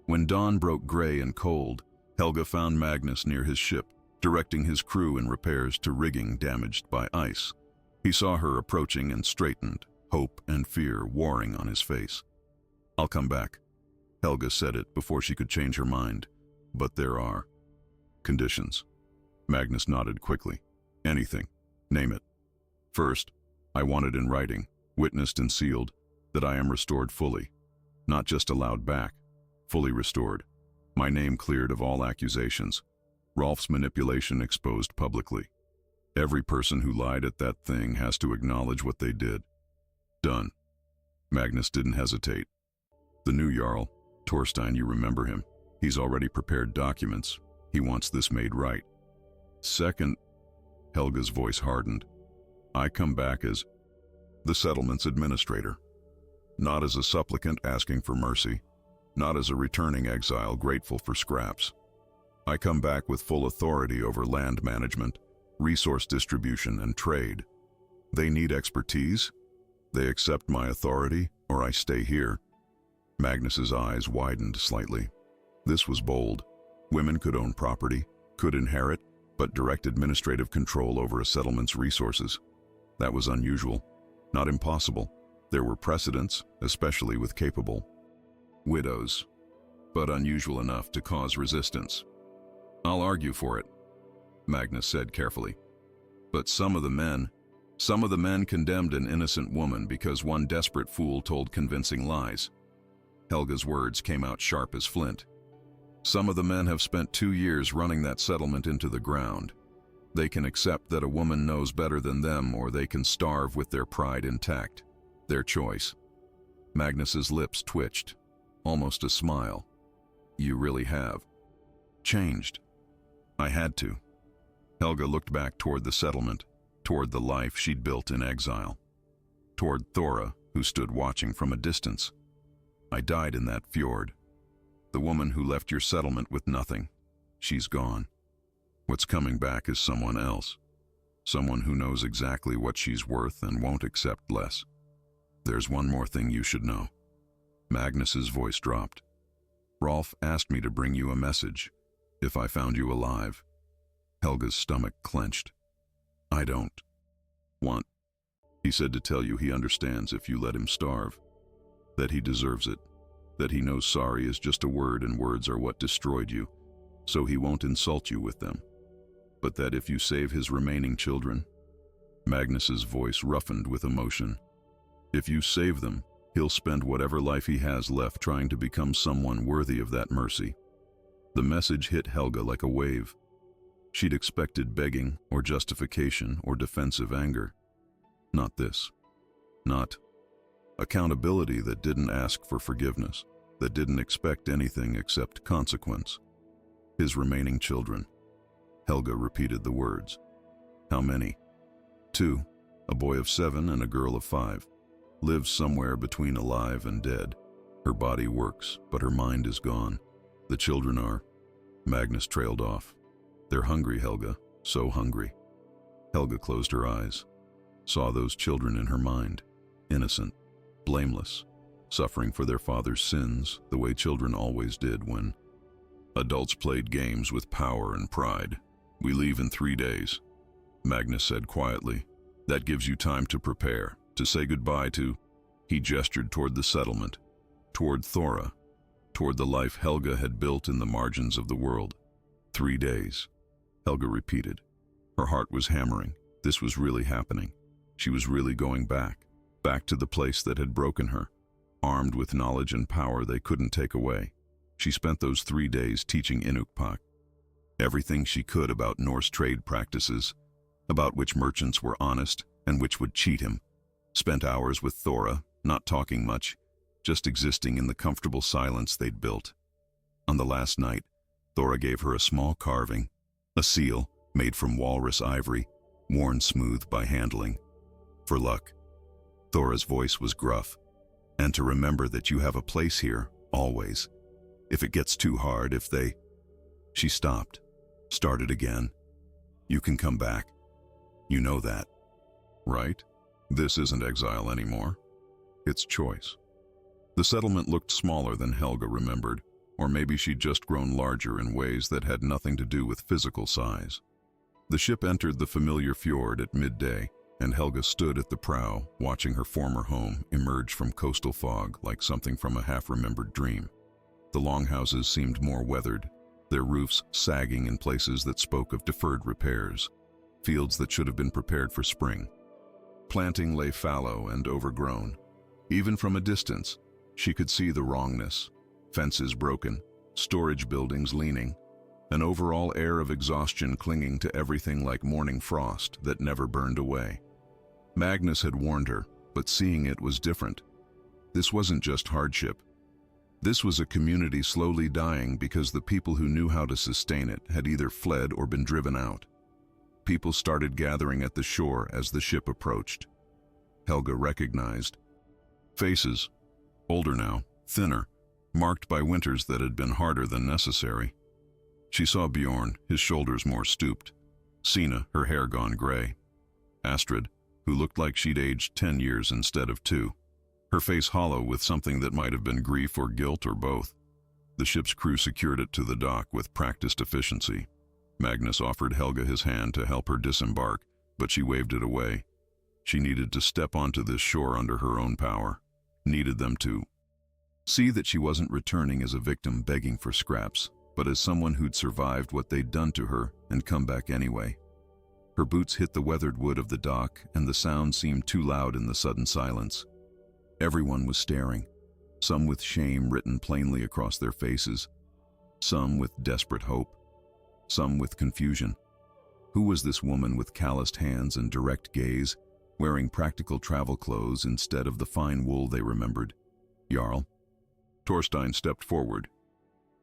When dawn broke gray and cold, Helga found Magnus near his ship, directing his crew in repairs to rigging damaged by ice. He saw her approaching and straightened, hope and fear warring on his face. I'll come back. Helga said it before she could change her mind. But there are conditions. Magnus nodded quickly. Anything. Name it. First, I want it in writing, witnessed and sealed, that I am restored fully. Not just allowed back, fully restored. My name cleared of all accusations. Rolf's manipulation exposed publicly. Every person who lied at that thing has to acknowledge what they did. Done. Magnus didn't hesitate. The new Jarl, Torstein, you remember him. He's already prepared documents. He wants this made right. Second, Helga's voice hardened. I come back as the settlement's administrator. Not as a supplicant asking for mercy. Not as a returning exile grateful for scraps. I come back with full authority over land management, resource distribution, and trade. They need expertise. They accept my authority, or I stay here. Magnus's eyes widened slightly. This was bold. Women could own property, could inherit, but direct administrative control over a settlement's resources. That was unusual, not impossible. There were precedents, especially with capable widows, but unusual enough to cause resistance. I'll argue for it, Magnus said carefully. But some of the men condemned an innocent woman because one desperate fool told convincing lies. Helga's words came out sharp as flint. Some of the men have spent 2 years running that settlement into the ground. They can accept that a woman knows better than them, or they can starve with their pride intact. Their choice. Magnus's lips twitched, almost a smile. You really have changed. I had to. Helga looked back toward the settlement, toward the life she'd built in exile, toward Thora, who stood watching from a distance. I died in that fjord. The woman who left your settlement with nothing. She's gone. What's coming back is someone else. Someone who knows exactly what she's worth and won't accept less. There's one more thing you should know. Magnus's voice dropped. Rolf asked me to bring you a message, if I found you alive. Helga's stomach clenched. I don't want. He said to tell you he understands if you let him starve. That he deserves it. That he knows sorry is just a word and words are what destroyed you, so he won't insult you with them. But that if you save his remaining children, Magnus's voice roughened with emotion, if you save them, he'll spend whatever life he has left trying to become someone worthy of that mercy. The message hit Helga like a wave. She'd expected begging or justification or defensive anger. Not this. Not accountability that didn't ask for forgiveness, that didn't expect anything except consequence. His remaining children. Helga repeated the words. How many? 2, a boy of 7 and a girl of 5. Lives somewhere between alive and dead. Her body works, but her mind is gone. The children are. Magnus trailed off. They're hungry, Helga, so hungry. Helga closed her eyes, saw those children in her mind, innocent, blameless, suffering for their father's sins the way children always did when adults played games with power and pride. We leave in 3 days, Magnus said quietly. That gives you time to prepare, to say goodbye to. He gestured toward the settlement, toward Thora, toward the life Helga had built in the margins of the world. 3 days, Helga repeated. Her heart was hammering. This was really happening. She was really going back to the place that had broken her, armed with knowledge and power they couldn't take away. She spent those 3 days teaching Inukpak everything she could about Norse trade practices, about which merchants were honest and which would cheat him. Spent hours with Thora, not talking much, just existing in the comfortable silence they'd built. On the last night, Thora gave her a small carving, a seal made from walrus ivory, worn smooth by handling. For luck. Thora's voice was gruff. And to remember that you have a place here, always. If it gets too hard, if they... She stopped, started again. You can come back. You know that. Right? This isn't exile anymore. It's choice. The settlement looked smaller than Helga remembered, or maybe she'd just grown larger in ways that had nothing to do with physical size. The ship entered the familiar fjord at midday, and Helga stood at the prow, watching her former home emerge from coastal fog like something from a half-remembered dream. The longhouses seemed more weathered, their roofs sagging in places that spoke of deferred repairs, fields that should have been prepared for spring. Planting lay fallow and overgrown. Even from a distance, she could see the wrongness. Fences broken, storage buildings leaning, an overall air of exhaustion clinging to everything like morning frost that never burned away. Magnus had warned her, but seeing it was different. This wasn't just hardship. This was a community slowly dying because the people who knew how to sustain it had either fled or been driven out. People started gathering at the shore as the ship approached. Helga recognized faces, older now, thinner, marked by winters that had been harder than necessary. She saw Bjorn, his shoulders more stooped. Sina, her hair gone gray. Astrid, who looked like she'd aged 10 years instead of 2. Her face hollow with something that might have been grief or guilt or both. The ship's crew secured it to the dock with practiced efficiency. Magnus offered Helga his hand to help her disembark, but she waved it away. She needed to step onto this shore under her own power. Needed them to see that she wasn't returning as a victim begging for scraps, but as someone who'd survived what they'd done to her and come back anyway. Her boots hit the weathered wood of the dock, and the sound seemed too loud in the sudden silence. Everyone was staring, some with shame written plainly across their faces, some with desperate hope, some with confusion. Who was this woman with calloused hands and direct gaze, wearing practical travel clothes instead of the fine wool they remembered? Jarl? Thorstein stepped forward.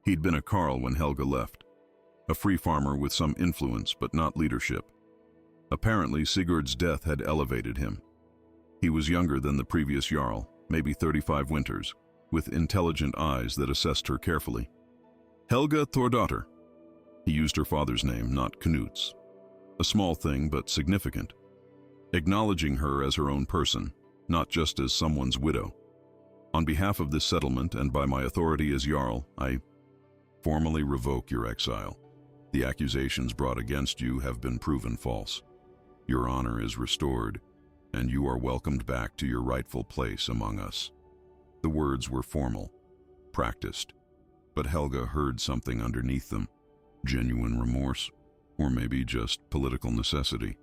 He'd been a Carl when Helga left, a free farmer with some influence but not leadership. Apparently, Sigurd's death had elevated him. He was younger than the previous Jarl, maybe 35 winters, with intelligent eyes that assessed her carefully. Helga Thordaughter. He used her father's name, not Knut's. A small thing, but significant. Acknowledging her as her own person, not just as someone's widow. On behalf of this settlement and by my authority as Jarl, I formally revoke your exile. The accusations brought against you have been proven false. Your honor is restored, and you are welcomed back to your rightful place among us. The words were formal, practiced, but Helga heard something underneath them. Genuine remorse, or maybe just political necessity.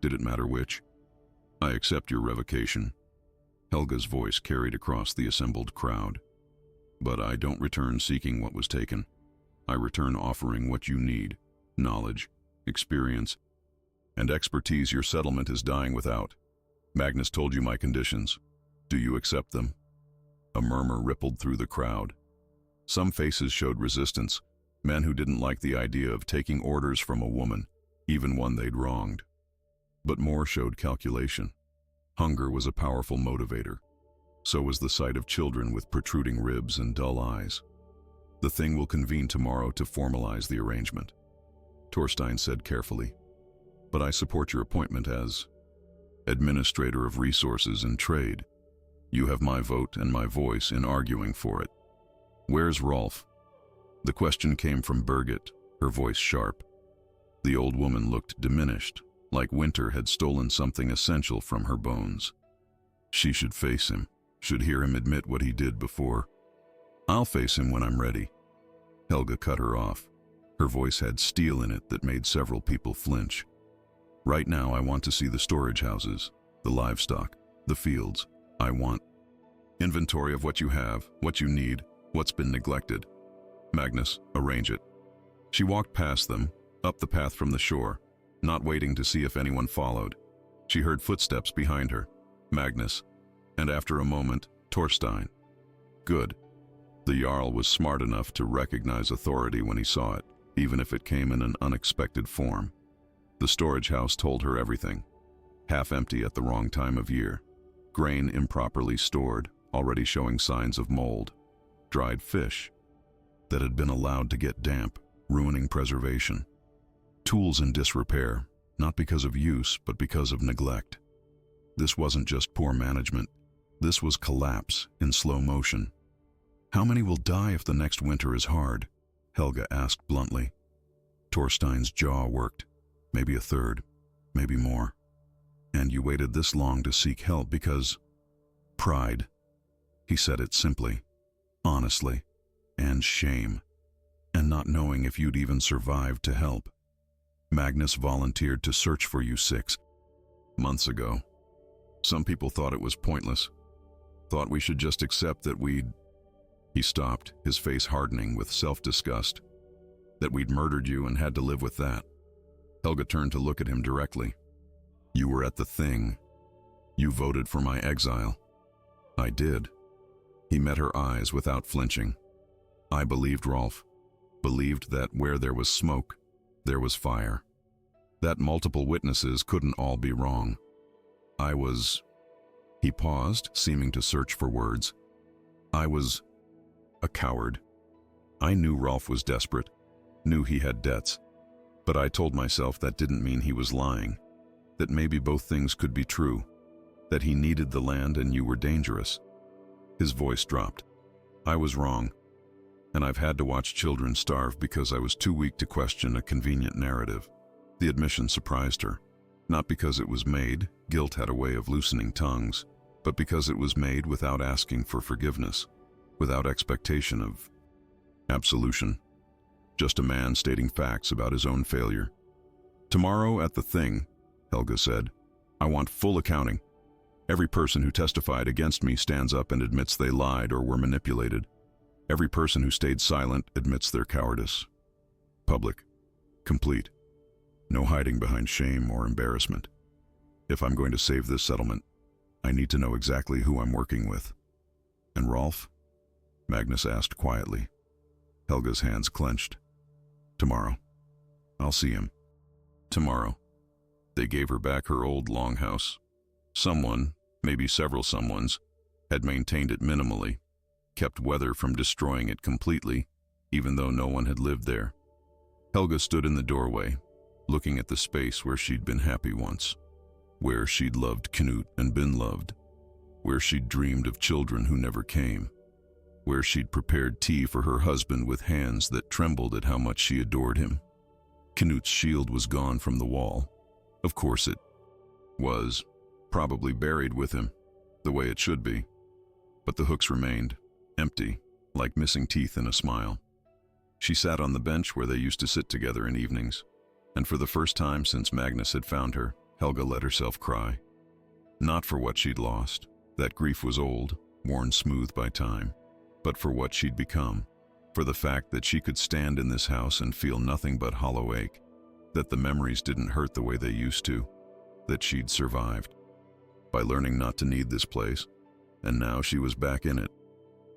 Did it matter which? I accept your revocation. Helga's voice carried across the assembled crowd. But I don't return seeking what was taken. I return offering what you need, knowledge, experience, and expertise your settlement is dying without. Magnus told you my conditions. Do you accept them? A murmur rippled through the crowd. Some faces showed resistance, men who didn't like the idea of taking orders from a woman, even one they'd wronged. But more showed calculation. Hunger was a powerful motivator. So was the sight of children with protruding ribs and dull eyes. The thing will convene tomorrow to formalize the arrangement, Thorstein said carefully. But I support your appointment as Administrator of Resources and Trade. You have my vote and my voice in arguing for it. Where's Rolf? The question came from Birgit, her voice sharp. The old woman looked diminished, like winter had stolen something essential from her bones. She should face him, should hear him admit what he did before. I'll face him when I'm ready. Helga cut her off. Her voice had steel in it that made several people flinch. Right now I want to see the storage houses, the livestock, the fields. I want inventory of what you have, what you need, what's been neglected. Magnus, arrange it. She walked past them, up the path from the shore, not waiting to see if anyone followed. She heard footsteps behind her. Magnus, and after a moment, Thorstein. Good. The Jarl was smart enough to recognize authority when he saw it, even if it came in an unexpected form. The storage house told her everything. Half empty at the wrong time of year. Grain improperly stored, already showing signs of mold. Dried fish that had been allowed to get damp, ruining preservation. Tools in disrepair, not because of use, but because of neglect. This wasn't just poor management. This was collapse in slow motion. How many will die if the next winter is hard? Helga asked bluntly. Thorstein's jaw worked. Maybe a third, maybe more. And you waited this long to seek help because pride. He said it simply, honestly. and shame, and not knowing if you'd even survive to help. Magnus volunteered to search for you 6 months ago. Some people thought it was pointless, thought we should just accept that we'd... He stopped, his face hardening with self-disgust. That we'd murdered you and had to live with that. Helga turned to look at him directly. You were at the thing. You voted for my exile. I did. He met her eyes without flinching. I believed Rolf. Believed that where there was smoke, there was fire. That multiple witnesses couldn't all be wrong. I was... He paused, seeming to search for words. I was a coward. I knew Rolf was desperate, knew he had debts, but I told myself that didn't mean he was lying, that maybe both things could be true, that he needed the land and you were dangerous. His voice dropped. I was wrong, and I've had to watch children starve because I was too weak to question a convenient narrative. The admission surprised her, not because it was made, guilt had a way of loosening tongues, but because it was made without asking for forgiveness, without expectation of absolution. Just a man stating facts about his own failure. Tomorrow at the thing, Helga said, I want full accounting. Every person who testified against me stands up and admits they lied or were manipulated. Every person who stayed silent admits their cowardice. Public. Complete. No hiding behind shame or embarrassment. If I'm going to save this settlement, I need to know exactly who I'm working with. And Rolf? Magnus asked quietly. Helga's hands clenched. Tomorrow. I'll see him. Tomorrow. They gave her back her old longhouse. Someone, maybe several someones, had maintained it minimally, kept weather from destroying it completely, even though no one had lived there. Helga stood in the doorway, looking at the space where she'd been happy once, where she'd loved Knut and been loved, where she'd dreamed of children who never came, where she'd prepared tea for her husband with hands that trembled at how much she adored him. Knut's shield was gone from the wall. Of course it was, probably buried with him, the way it should be. But the hooks remained, empty, like missing teeth in a smile. She sat on the bench where they used to sit together in evenings, and for the first time since Magnus had found her, Helga let herself cry. Not for what she'd lost, that grief was old, worn smooth by time, but for what she'd become, for the fact that she could stand in this house and feel nothing but hollow ache, that the memories didn't hurt the way they used to, that she'd survived, by learning not to need this place, and now she was back in it,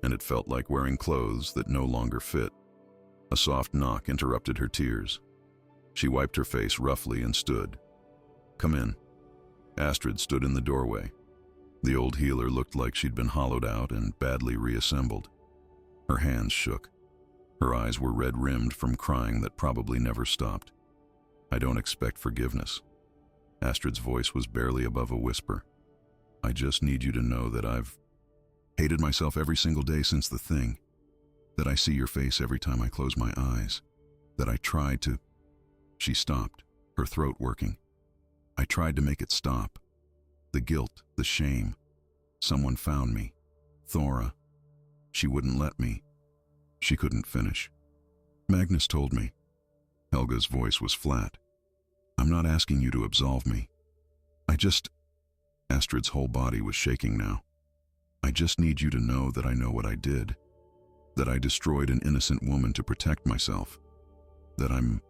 and it felt like wearing clothes that no longer fit. A soft knock interrupted her tears. She wiped her face roughly and stood. Come in. Astrid stood in the doorway. The old healer looked like she'd been hollowed out and badly reassembled. Her hands shook. Her eyes were red-rimmed from crying that probably never stopped. I don't expect forgiveness. Astrid's voice was barely above a whisper. I just need you to know that I've hated myself every single day since the thing, that I see your face every time I close my eyes, that I tried to... She stopped, her throat working. I tried to make it stop. The guilt, the shame. Someone found me. Thora. She wouldn't let me. She couldn't finish. Magnus told me. Helga's voice was flat. I'm not asking you to absolve me. Astrid's whole body was shaking now. I just need you to know that I know what I did. That I destroyed an innocent woman to protect myself. That I'm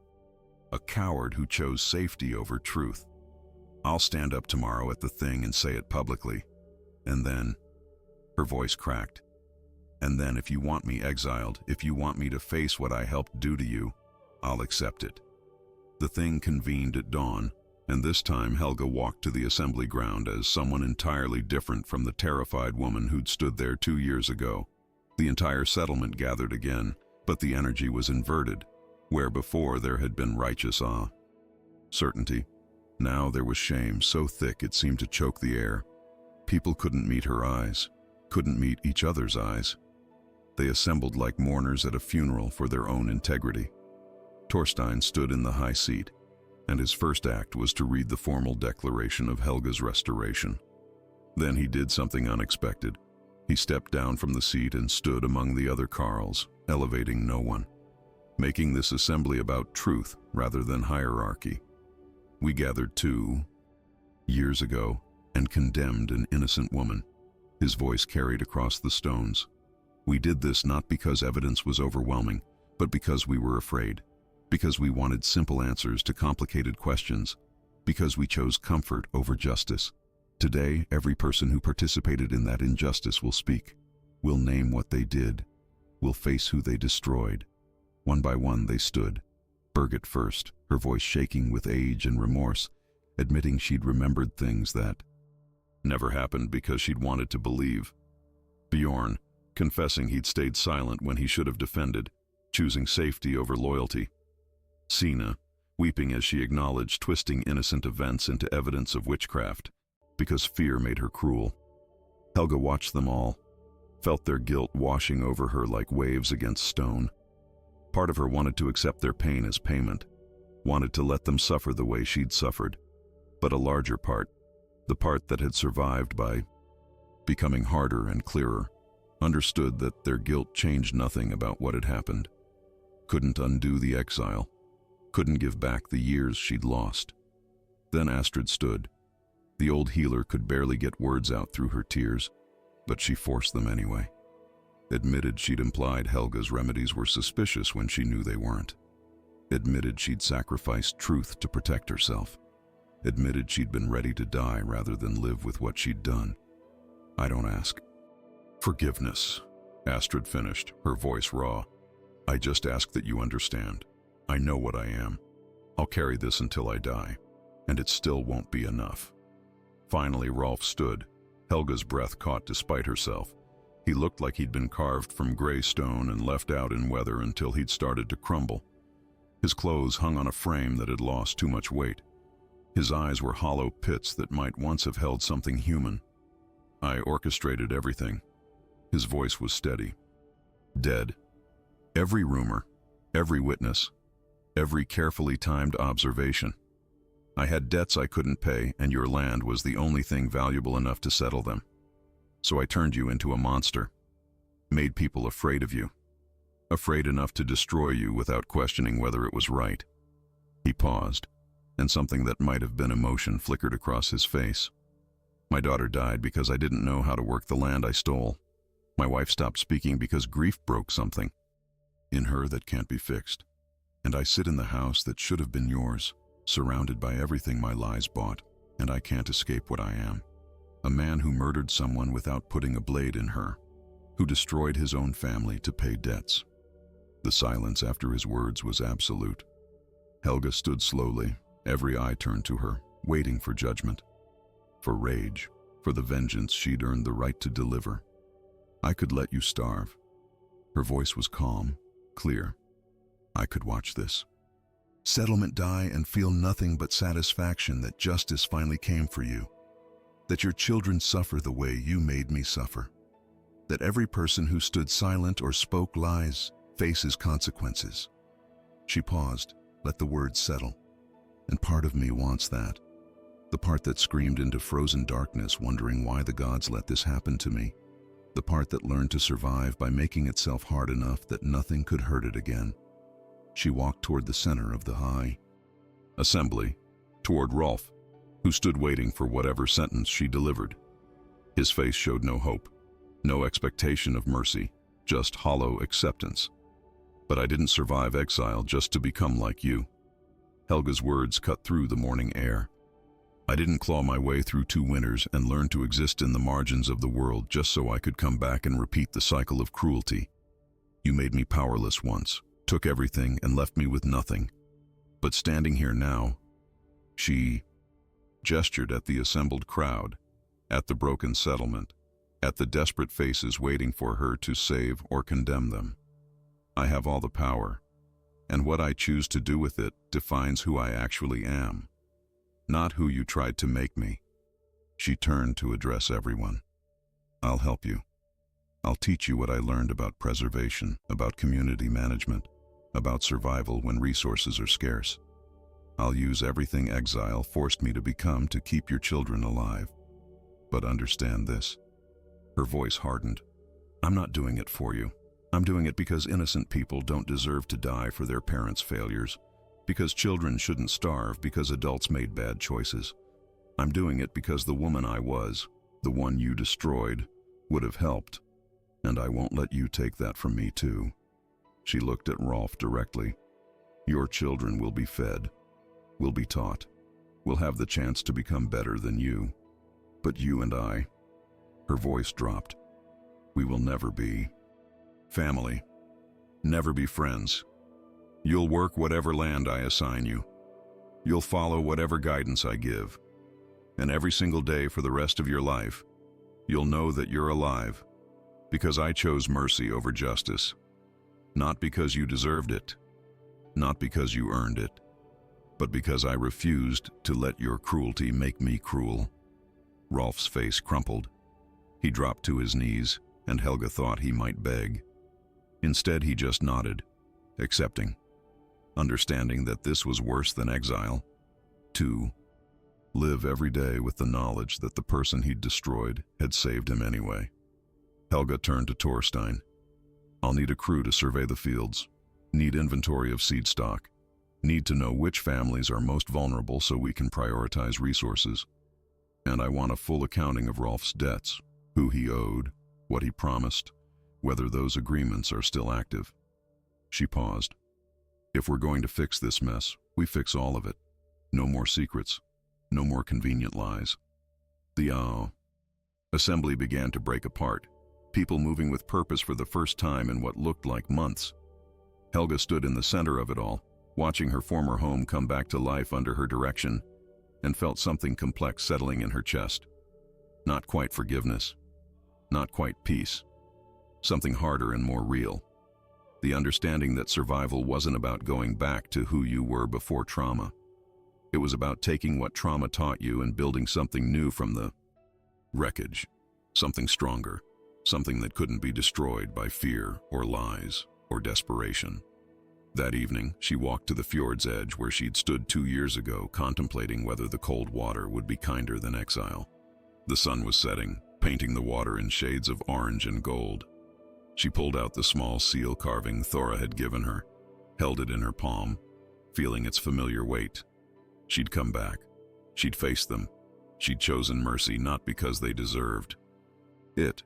a coward who chose safety over truth. I'll stand up tomorrow at the thing and say it publicly. And then, her voice cracked. And then if you want me exiled, if you want me to face what I helped do to you, I'll accept it. The thing convened at dawn, and this time Helga walked to the assembly ground as someone entirely different from the terrified woman who'd stood there 2 years ago. The entire settlement gathered again, but the energy was inverted. Where before there had been righteous awe, certainty, now there was shame so thick it seemed to choke the air. People couldn't meet her eyes, couldn't meet each other's eyes. They assembled like mourners at a funeral for their own integrity. Torstein stood in the high seat, and his first act was to read the formal declaration of Helga's restoration. Then he did something unexpected. He stepped down from the seat and stood among the other Carls, elevating no one, making this assembly about truth rather than hierarchy. We gathered 2 years ago and condemned an innocent woman. His voice carried across the stones. We did this not because evidence was overwhelming, but because we were afraid, because we wanted simple answers to complicated questions, because we chose comfort over justice. Today, every person who participated in that injustice will speak, will name what they did, will face who they destroyed. One by one they stood. Birgit first, her voice shaking with age and remorse, admitting she'd remembered things that never happened because she'd wanted to believe. Bjorn, confessing he'd stayed silent when he should have defended, choosing safety over loyalty. Sina, weeping as she acknowledged twisting innocent events into evidence of witchcraft, because fear made her cruel. Helga watched them all, felt their guilt washing over her like waves against stone. Part of her wanted to accept their pain as payment, wanted to let them suffer the way she'd suffered. But a larger part, the part that had survived by becoming harder and clearer, understood that their guilt changed nothing about what had happened, couldn't undo the exile, couldn't give back the years she'd lost. Then Astrid stood. The old healer could barely get words out through her tears, but she forced them anyway. Admitted she'd implied Helga's remedies were suspicious when she knew they weren't. Admitted she'd sacrificed truth to protect herself. Admitted she'd been ready to die rather than live with what she'd done. I don't ask forgiveness, Astrid finished, her voice raw. I just ask that you understand. I know what I am. I'll carry this until I die, and it still won't be enough. Finally, Rolf stood, Helga's breath caught despite herself. He looked like he'd been carved from gray stone and left out in weather until he'd started to crumble. His clothes hung on a frame that had lost too much weight. His eyes were hollow pits that might once have held something human. I orchestrated everything. His voice was steady. Dead. Every rumor, every witness, every carefully timed observation. I had debts I couldn't pay, and your land was the only thing valuable enough to settle them. So I turned you into a monster, made people afraid of you, afraid enough to destroy you without questioning whether it was right. He paused, and something that might have been emotion flickered across his face. My daughter died because I didn't know how to work the land I stole. My wife stopped speaking because grief broke something in her that can't be fixed. And I sit in the house that should have been yours, surrounded by everything my lies bought, and I can't escape what I am. A man who murdered someone without putting a blade in her, who destroyed his own family to pay debts. The silence after his words was absolute. Helga stood slowly, every eye turned to her, waiting for judgment, for rage, for the vengeance she'd earned the right to deliver. I could let you starve. Her voice was calm, clear. I could watch this. Settlement die and feel nothing but satisfaction that justice finally came for you. That your children suffer the way you made me suffer. That every person who stood silent or spoke lies faces consequences. She paused, let the words settle. And part of me wants that. The part that screamed into frozen darkness, wondering why the gods let this happen to me. The part that learned to survive by making itself hard enough that nothing could hurt it again. She walked toward the center of the high assembly, toward Rolf, who stood waiting for whatever sentence she delivered. His face showed no hope, no expectation of mercy, just hollow acceptance. But I didn't survive exile just to become like you. Helga's words cut through the morning air. I didn't claw my way through 2 winters and learn to exist in the margins of the world just so I could come back and repeat the cycle of cruelty. You made me powerless once, took everything and left me with nothing. But standing here now, she gestured at the assembled crowd, at the broken settlement, at the desperate faces waiting for her to save or condemn them. I have all the power, and what I choose to do with it defines who I actually am, not who you tried to make me. She turned to address everyone. I'll help you. I'll teach you what I learned about preservation, about community management, about survival when resources are scarce. I'll use everything exile forced me to become to keep your children alive. But understand this. Her voice hardened. I'm not doing it for you. I'm doing it because innocent people don't deserve to die for their parents' failures, because children shouldn't starve because adults made bad choices. I'm doing it because the woman I was, the one you destroyed, would have helped, and I won't let you take that from me too. She looked at Rolf directly. Your children will be fed, will be taught, will have the chance to become better than you. But you and I, her voice dropped, we will never be family, never be friends. You'll work whatever land I assign you. You'll follow whatever guidance I give. And every single day for the rest of your life, you'll know that you're alive because I chose mercy over justice. Not because you deserved it, not because you earned it, but because I refused to let your cruelty make me cruel. Rolf's face crumpled. He dropped to his knees, and Helga thought he might beg. Instead, he just nodded, accepting, understanding that this was worse than exile. To live every day with the knowledge that the person he'd destroyed had saved him anyway. Helga turned to Torstein. I'll need a crew to survey the fields, need inventory of seed stock, need to know which families are most vulnerable so we can prioritize resources. And I want a full accounting of Rolf's debts, who he owed, what he promised, whether those agreements are still active. She paused. If we're going to fix this mess, we fix all of it. No more secrets, no more convenient lies. The assembly began to break apart, people moving with purpose for the first time in what looked like months. Helga stood in the center of it all, watching her former home come back to life under her direction, and felt something complex settling in her chest. Not quite forgiveness, not quite peace. Something harder and more real. The understanding that survival wasn't about going back to who you were before trauma. It was about taking what trauma taught you and building something new from the wreckage, something stronger, something that couldn't be destroyed by fear or lies or desperation. That evening, she walked to the fjord's edge where she'd stood 2 years ago, contemplating whether the cold water would be kinder than exile. The sun was setting, painting the water in shades of orange and gold. She pulled out the small seal carving Thora had given her, held it in her palm, feeling its familiar weight. She'd come back. She'd face them. She'd chosen mercy not because they deserved it,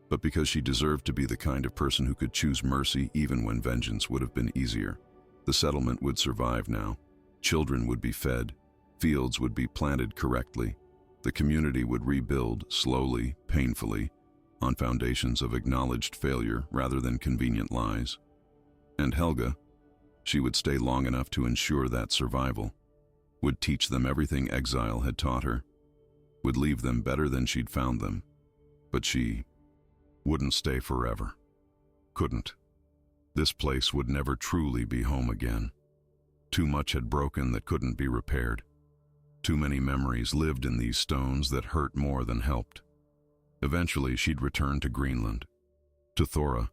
but because she deserved to be the kind of person who could choose mercy even when vengeance would have been easier. The settlement would survive now. Children would be fed. Fields would be planted correctly. The community would rebuild slowly, painfully, on foundations of acknowledged failure rather than convenient lies. And Helga, she would stay long enough to ensure that survival, would teach them everything exile had taught her, would leave them better than she'd found them. But she wouldn't stay forever. Couldn't. This place would never truly be home again. Too much had broken that couldn't be repaired. Too many memories lived in these stones that hurt more than helped. Eventually, she'd return to Greenland, to Thora,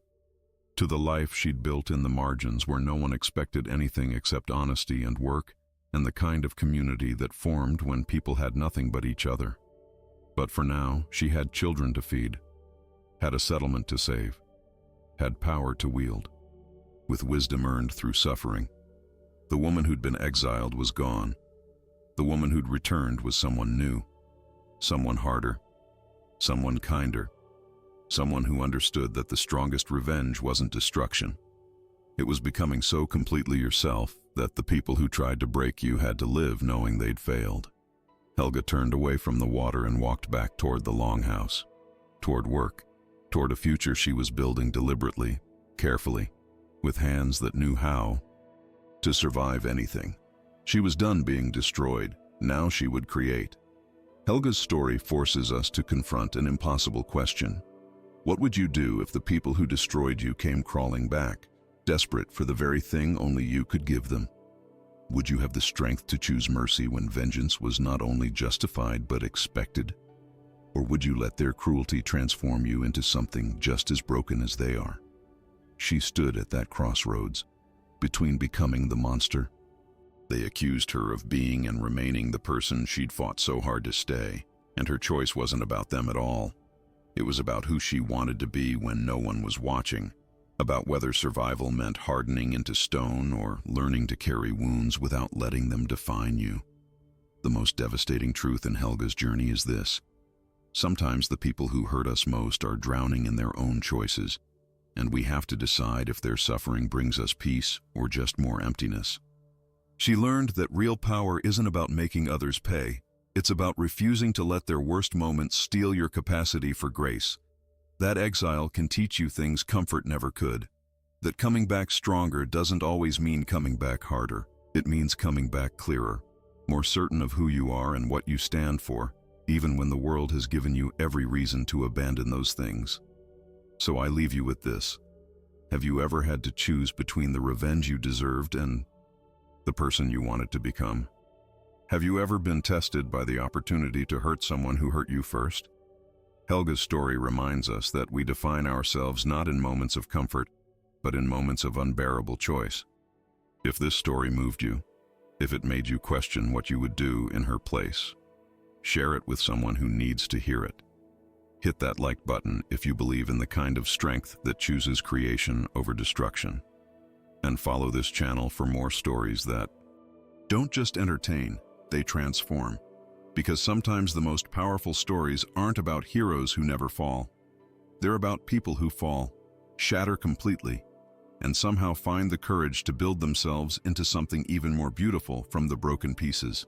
to the life she'd built in the margins where no one expected anything except honesty and work and the kind of community that formed when people had nothing but each other. But for now, she had children to feed, had a settlement to save, had power to wield, with wisdom earned through suffering. The woman who'd been exiled was gone. The woman who'd returned was someone new, someone harder, someone kinder, someone who understood that the strongest revenge wasn't destruction. It was becoming so completely yourself that the people who tried to break you had to live knowing they'd failed. Helga turned away from the water and walked back toward the longhouse, toward work, toward a future she was building deliberately, carefully, with hands that knew how to survive anything. She was done being destroyed. Now she would create. Helga's story forces us to confront an impossible question. What would you do if the people who destroyed you came crawling back, desperate for the very thing only you could give them? Would you have the strength to choose mercy when vengeance was not only justified but expected? Or would you let their cruelty transform you into something just as broken as they are? She stood at that crossroads, between becoming the monster. They accused her of being and remaining the person she'd fought so hard to stay, and her choice wasn't about them at all. It was about who she wanted to be when no one was watching, about whether survival meant hardening into stone or learning to carry wounds without letting them define you. The most devastating truth in Helga's journey is this: sometimes the people who hurt us most are drowning in their own choices, and we have to decide if their suffering brings us peace or just more emptiness. She learned that real power isn't about making others pay. It's about refusing to let their worst moments steal your capacity for grace. That exile can teach you things comfort never could. That coming back stronger doesn't always mean coming back harder. It means coming back clearer, more certain of who you are and what you stand for, even when the world has given you every reason to abandon those things. So I leave you with this. Have you ever had to choose between the revenge you deserved and the person you wanted to become? Have you ever been tested by the opportunity to hurt someone who hurt you first? Helga's story reminds us that we define ourselves not in moments of comfort, but in moments of unbearable choice. If this story moved you, if it made you question what you would do in her place, share it with someone who needs to hear it. Hit that like button if you believe in the kind of strength that chooses creation over destruction. And follow this channel for more stories that don't just entertain, they transform. Because sometimes the most powerful stories aren't about heroes who never fall. They're about people who fall, shatter completely, and somehow find the courage to build themselves into something even more beautiful from the broken pieces.